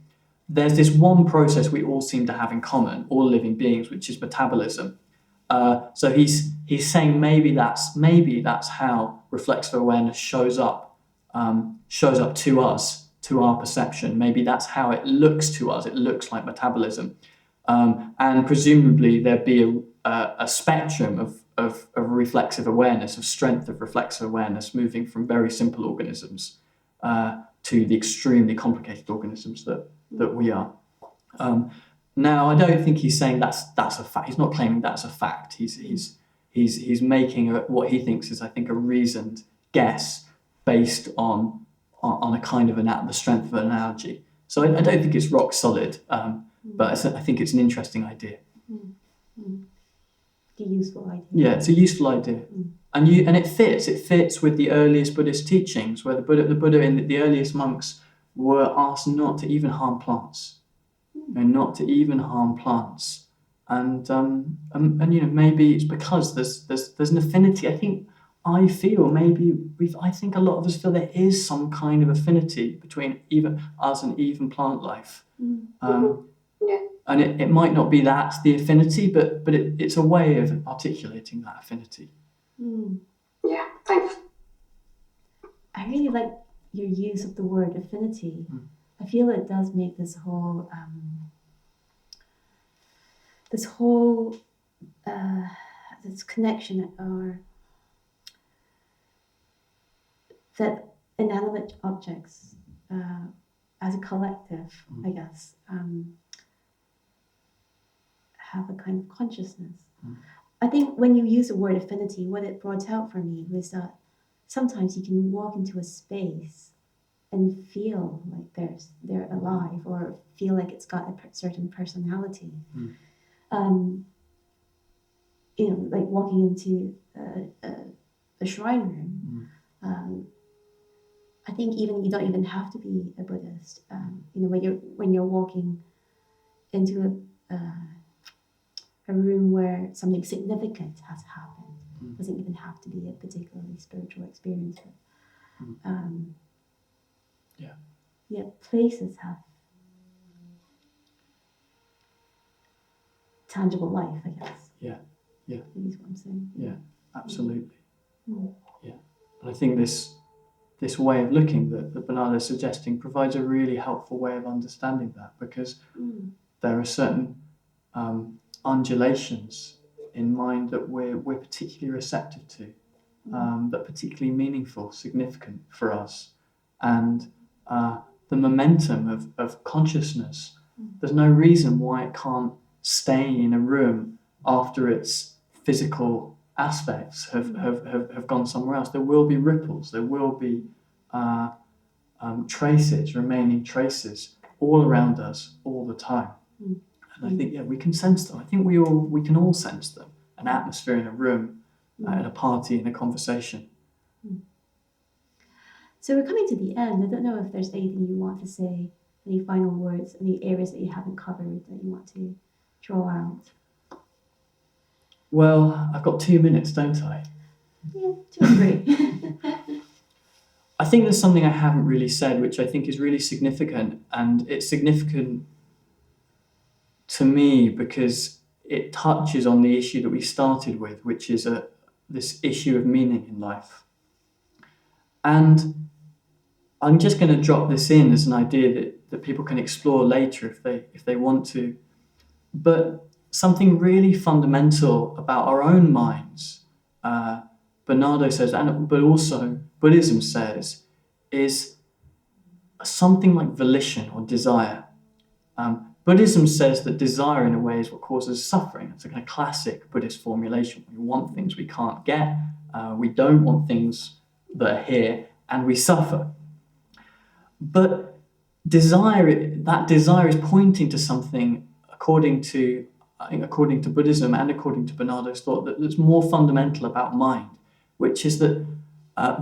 there's this one process we all seem to have in common, all living beings, which is metabolism. So he's saying maybe that's how reflexive awareness shows up to us, to our perception. Maybe that's how it looks to us. It looks like metabolism, and presumably there'd be a spectrum of reflexive awareness, of strength of reflexive awareness, moving from very simple organisms to the extremely complicated organisms that we are. Now, I don't think he's saying that's a fact. He's not claiming that's a fact. He's making what he thinks is, I think, a reasoned guess based on a kind of the strength of an analogy. So I don't think it's rock solid, but I think it's an interesting idea. A useful idea. Yeah, it's a useful idea, and it fits with the earliest Buddhist teachings, where the Buddha and the earliest monks were asked not to even harm plants. Not to even harm plants, and maybe it's because there's an affinity. I think a lot of us feel there is some kind of affinity between even us and even plant life. And it might not be that's the affinity, but it's a way of articulating that affinity. Yeah, thanks. I really like your use of the word affinity. I feel it does make this whole this connection, or that inanimate objects as a collective, I guess, have a kind of consciousness. I think when you use the word affinity, what it brought out for me was that sometimes you can walk into a space and feel like they're alive, or feel like it's got a certain personality. Like walking into a shrine room. I think you don't even have to be a Buddhist. When you're walking into a room where something significant has happened, it doesn't even have to be a particularly spiritual experience. But, places have tangible life, I guess. Yeah. Is what I'm saying. Yeah, absolutely. Yeah, and I think this way of looking that Bernardo is suggesting provides a really helpful way of understanding that, because there are certain undulations in mind that we're particularly receptive to, that are particularly meaningful, significant for us, and the momentum of consciousness. There's no reason why it can't stay in a room after its physical aspects have gone somewhere else. There will be ripples, there will be remaining traces all around us all the time. And I think, we can sense them. I think we can all sense them. An atmosphere in a room, at a party, in a conversation. So we're coming to the end. I don't know if there's anything you want to say, any final words, any areas that you haven't covered that you want to draw out. Well, I've got 2 minutes, don't I? Yeah, 2 or 3. I think there's something I haven't really said, which I think is really significant, and it's significant to me because it touches on the issue that we started with, which is this issue of meaning in life. And I'm just going to drop this in as an idea that people can explore later if they want to. But something really fundamental about our own minds, Bernardo says, but also Buddhism says, is something like volition or desire. Buddhism says that desire in a way is what causes suffering. It's a kind of classic Buddhist formulation. We want things we can't get, we don't want things that are here, and we suffer. But that desire is pointing to something, according to Buddhism and according to Bernardo's thought, that's more fundamental about mind, which is that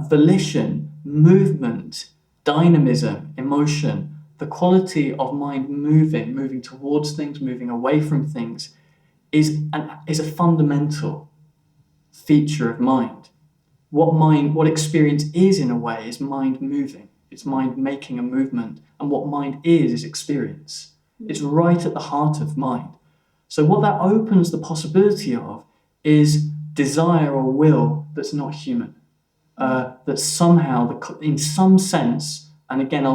volition, movement, dynamism, emotion, the quality of mind moving towards things, moving away from things, is a fundamental feature of mind. What experience is in a way is mind moving. It's mind making a movement, and what mind is experience. It's right at the heart of mind. So what that opens the possibility of is desire or will that's not human. That somehow, in some sense, and again,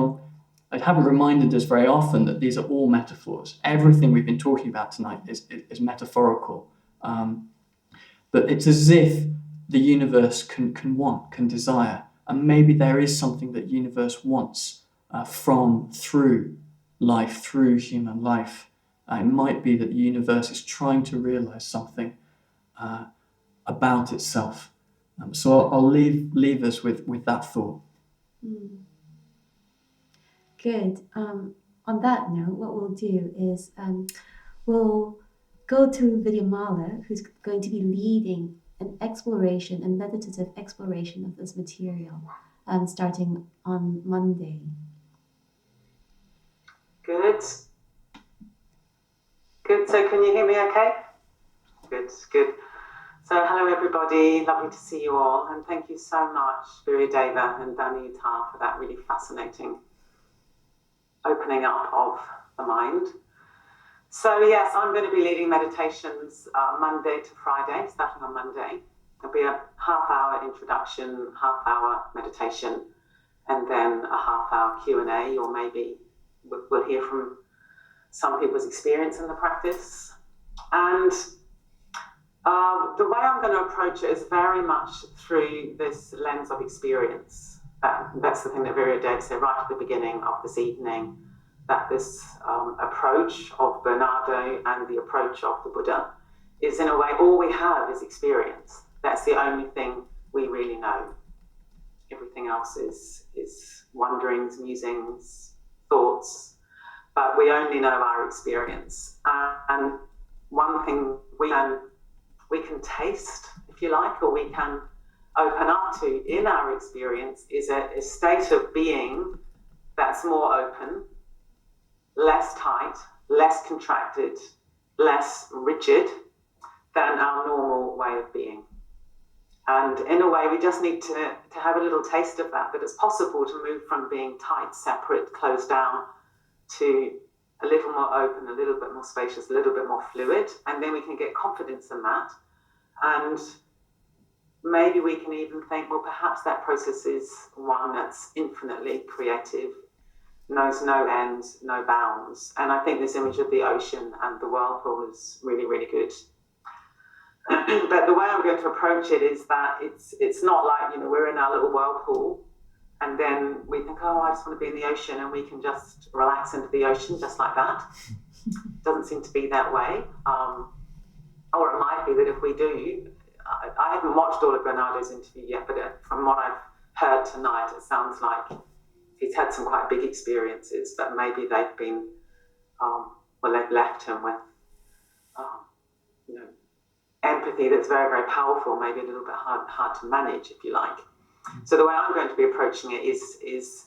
I haven't reminded us very often that these are all metaphors. Everything we've been talking about tonight is metaphorical. But it's as if the universe can want, can desire, and maybe there is something that universe wants through life, through human life. It might be that the universe is trying to realize something about itself. So I'll leave us with that thought. Good. On that note, what we'll do is we'll go to Viryadeva, who's going to be leading an exploration, a meditative exploration of this material, starting on Monday. Good. So can you hear me okay? Good. So hello everybody, lovely to see you all, and thank you so much, Viryadeva and Danayutta, for that really fascinating opening up of the mind. So yes, I'm going to be leading meditations Monday to Friday, starting on Monday. There'll be a half-hour introduction, half-hour meditation, and then a half-hour Q&A, or maybe we'll hear from some people's experience in the practice. And the way I'm going to approach it is very much through this lens of experience. That's the thing that Viryadeva said right at the beginning of this evening, that this approach of Bernardo and the approach of the Buddha is, in a way, all we have is experience. That's the only thing we really know. Everything else is wonderings, musings, thoughts, but we only know our experience. And one thing we can taste, if you like, or we can open up to in our experience is a state of being that's more open, less tight, less contracted, less rigid than our normal way of being. And in a way, we just need to have a little taste of that it's possible to move from being tight, separate, closed down, to a little more open, a little bit more spacious, a little bit more fluid, and then we can get confidence in that. And maybe we can even think, well, perhaps that process is one that's infinitely creative, knows no ends, no bounds. And I think this image of the ocean and the whirlpool is really, really good. But the way I'm going to approach it is that it's not like, we're in our little whirlpool and then we think, oh, I just want to be in the ocean, and we can just relax into the ocean just like that. Doesn't seem to be that way. Or it might be that if we do, I haven't watched all of Bernardo's interview yet, but from what I've heard tonight, it sounds like he's had some quite big experiences, but maybe they've been, they've left him with, empathy that's very, very powerful, maybe a little bit hard to manage, if you like. So the way I'm going to be approaching it is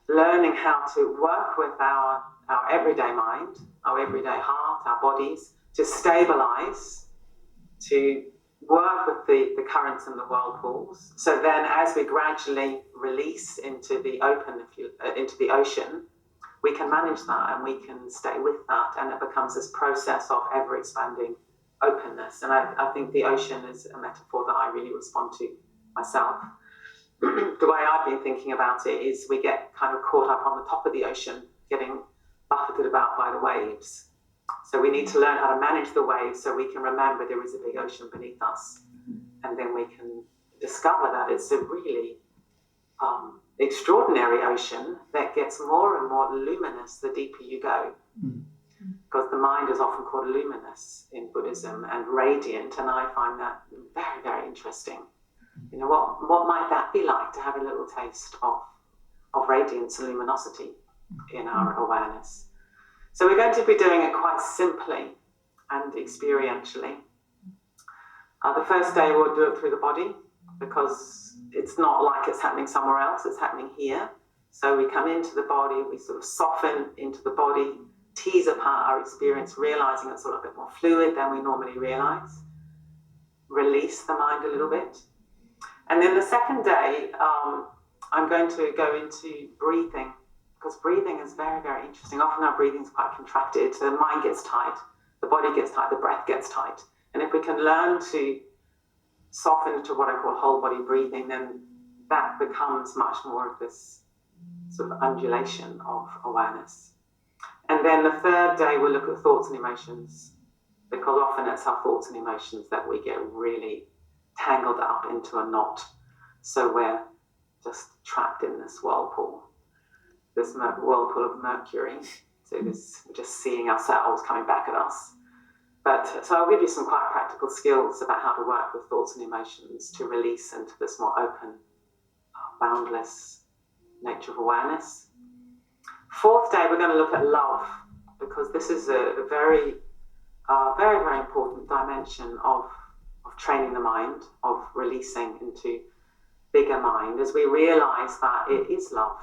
learning how to work with our everyday mind, our everyday heart, our bodies, to stabilize, to work with the currents and the whirlpools. So then as we gradually release into the open, into the ocean, we can manage that and we can stay with that, and it becomes this process of ever expanding openness. And I think the ocean is a metaphor that I really respond to myself. The way I've been thinking about it is we get kind of caught up on the top of the ocean, getting buffeted about by the waves. So we need to learn how to manage the waves so we can remember there is a big ocean beneath us. And then we can discover that it's a really extraordinary ocean that gets more and more luminous the deeper you go. Because the mind is often called luminous in Buddhism and radiant, and I find that very, very interesting. You know, what might that be like to have a little taste of radiance and luminosity in our awareness? So we're going to be doing it quite simply and experientially. The first day we'll do it through the body, because it's not like it's happening somewhere else, it's happening here. So we come into the body, we sort of soften into the body, tease apart our experience, realizing it's a little bit more fluid than we normally realize. Release the mind a little bit. And then the second day, I'm going to go into breathing, because breathing is very, very interesting. Often our breathing is quite contracted, so the mind gets tight, the body gets tight, the breath gets tight. And if we can learn to soften into what I call whole body breathing, then that becomes much more of this sort of undulation of awareness. And then the third day, we'll look at thoughts and emotions, because often it's our thoughts and emotions that we get really tangled up into a knot. So we're just trapped in this whirlpool, this whirlpool of Mercury. So we're just seeing ourselves coming back at us. But so I'll give you some quite practical skills about how to work with thoughts and emotions to release into this more open, boundless nature of awareness. Fourth day, we're going to look at love, because this is a very, very important dimension of training the mind, of releasing into bigger mind, as we realize that it is love.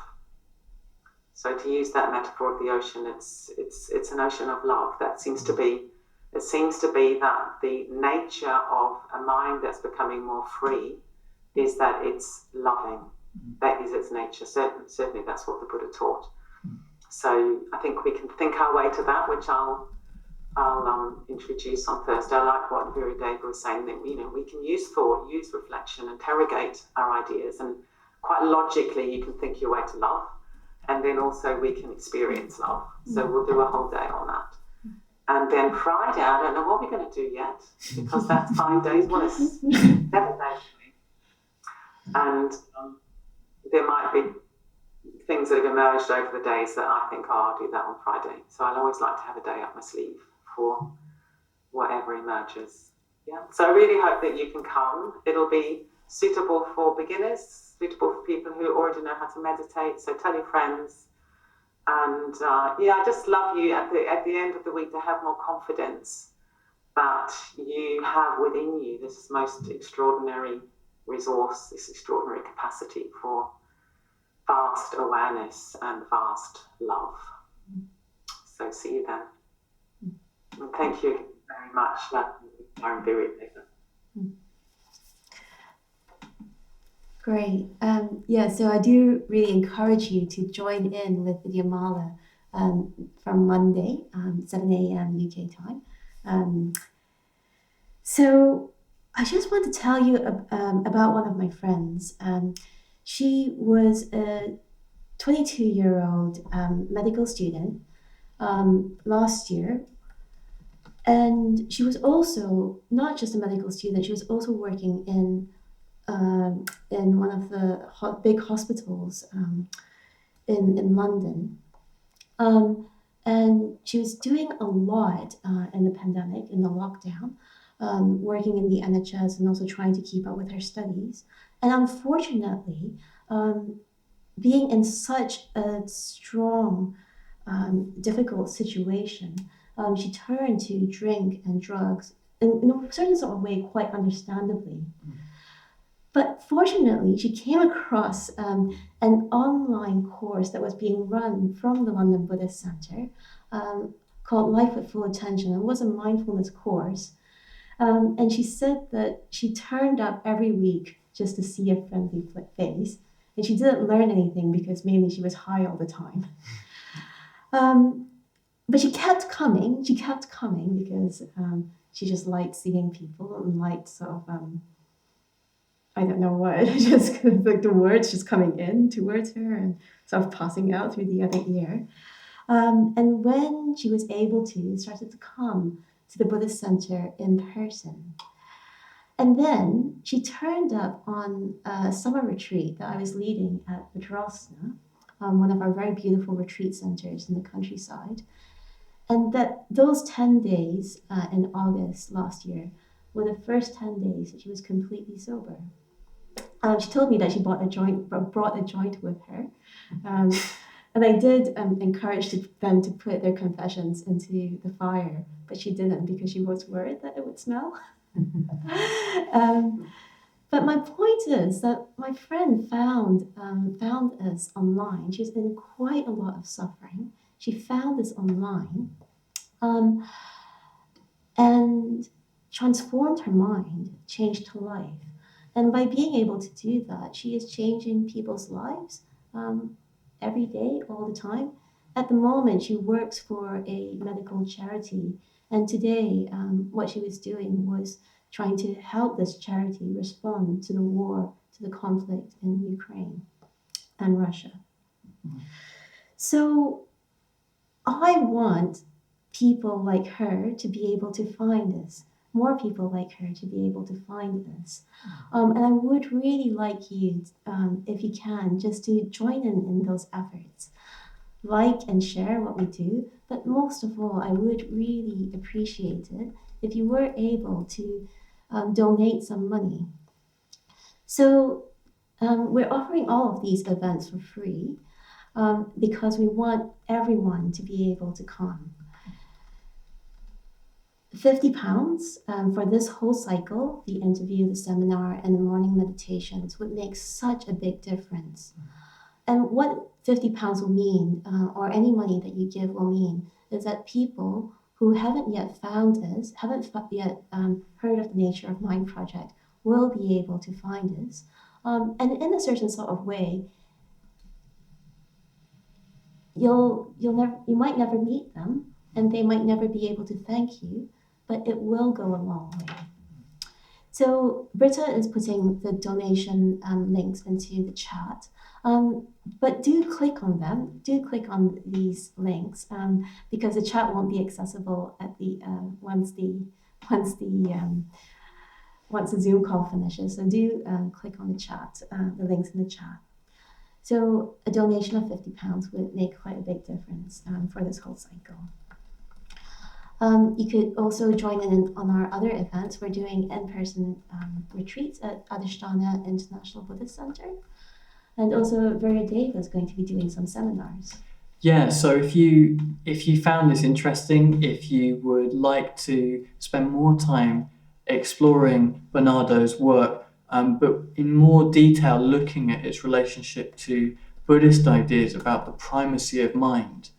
So to use that metaphor of the ocean, it's an ocean of love. It seems to be that the nature of a mind that's becoming more free is that it's loving. That is its nature. Certainly that's what the Buddha taught. So I think we can think our way to that, which I'll introduce on Thursday. I like what Viryadeva was saying, that we can use thought, use reflection, interrogate our ideas, and quite logically you can think your way to love, and then also we can experience love. So we'll do a whole day on that. And then Friday, I don't know what we're going to do yet, because that's 5 days. Well, it's 7 days. And there might be things that have emerged over the days that I think, I'll do that on Friday. So I'll always like to have a day up my sleeve for whatever emerges. Yeah. So I really hope that you can come. It'll be suitable for beginners, suitable for people who already know how to meditate. So tell your friends. And I just love you at the end of the week to have more confidence that you have within you this most extraordinary resource, this extraordinary capacity for vast awareness and vast love. So see you then. And thank you very much. I'm very pleasant. Great. So I do really encourage you to join in with Vidyamala from Monday, 7 a.m. UK time. So I just want to tell you about one of my friends. She was a 22-year-old medical student last year. And she was also not just a medical student, she was also working in one of the big hospitals in London. And she was doing a lot in the pandemic, in the lockdown, working in the NHS and also trying to keep up with her studies. And unfortunately, being in such a strong, difficult situation, she turned to drink and drugs in a certain sort of way, quite understandably. But fortunately, she came across an online course that was being run from the London Buddhist Centre called Life with Full Attention. It was a mindfulness course. And she said that she turned up every week just to see a friendly face. And she didn't learn anything because mainly she was high all the time. But she kept coming. She kept coming because she just liked seeing people and liked sort of, I don't know what, just like the words just coming in towards her and sort of passing out through the other ear. And when she was able to, started to come to the Buddhist center in person. And then she turned up on a summer retreat that I was leading at Viryadeva, one of our very beautiful retreat centers in the countryside. And that those 10 days in August last year were the first 10 days that she was completely sober. She told me that she brought a joint with her. And I did encourage them to put their confessions into the fire, but she didn't because she was worried that it would smell. But my point is that my friend found us online. She was in quite a lot of suffering. She found us online and transformed her mind, changed her life. And by being able to do that, she is changing people's lives every day, all the time. At the moment, she works for a medical charity. And today, what she was doing was trying to help this charity respond to the war, to the conflict in Ukraine and Russia. Mm-hmm. So I want people like her to be able to find us, more people like her to be able to find us. And I would really like you, if you can, just to join in those efforts. Like and share what we do, but most of all, I would really appreciate it if you were able to donate some money. So we're offering all of these events for free because we want everyone to be able to come. £50 for this whole cycle, the interview, the seminar, and the morning meditations would make such a big difference. And what £50 will mean, or any money that you give will mean, is that people who haven't yet found us, haven't yet heard of the Nature of Mind project, will be able to find us. And in a certain sort of way, you might never meet them, and they might never be able to thank you, but it will go a long way. So Britta is putting the donation links into the chat. But do click on them. Do click on these links because the chat won't be accessible at the once the Zoom call finishes. So do click on the chat, the links in the chat. So a donation of £50 would make quite a big difference for this whole cycle. You could also join in on our other events. We're doing in-person retreats at Adhisthana International Buddhist Center. And also Viryadeva is going to be doing some seminars. Yeah, so if you found this interesting, if you would like to spend more time exploring Bernardo's work, but in more detail looking at its relationship to Buddhist ideas about the primacy of mind,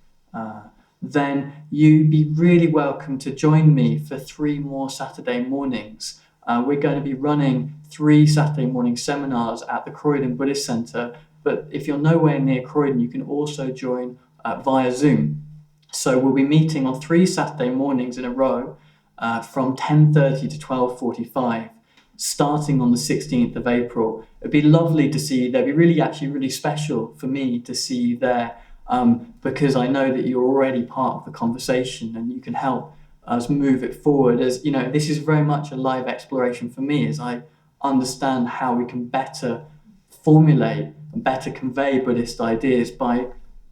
then you'd be really welcome to join me for 3 more Saturday mornings. We're going to be running 3 Saturday morning seminars at the Croydon Buddhist Centre, but if you're nowhere near Croydon, you can also join via Zoom. So we'll be meeting on 3 Saturday mornings in a row from 10:30 to 12:45, starting on the 16th of April. It'd be lovely to see you there. It'd be really special for me to see you there because I know that you're already part of the conversation and you can help us move it forward. As you know, this is very much a live exploration for me as I understand how we can better formulate and better convey Buddhist ideas by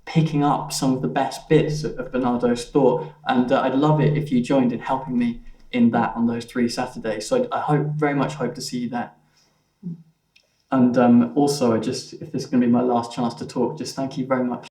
picking up some of the best bits of Bernardo's thought. And I'd love it if you joined in helping me in that on those 3 Saturdays. So I very much hope to see you there. And also, if this is going to be my last chance to talk, just thank you very much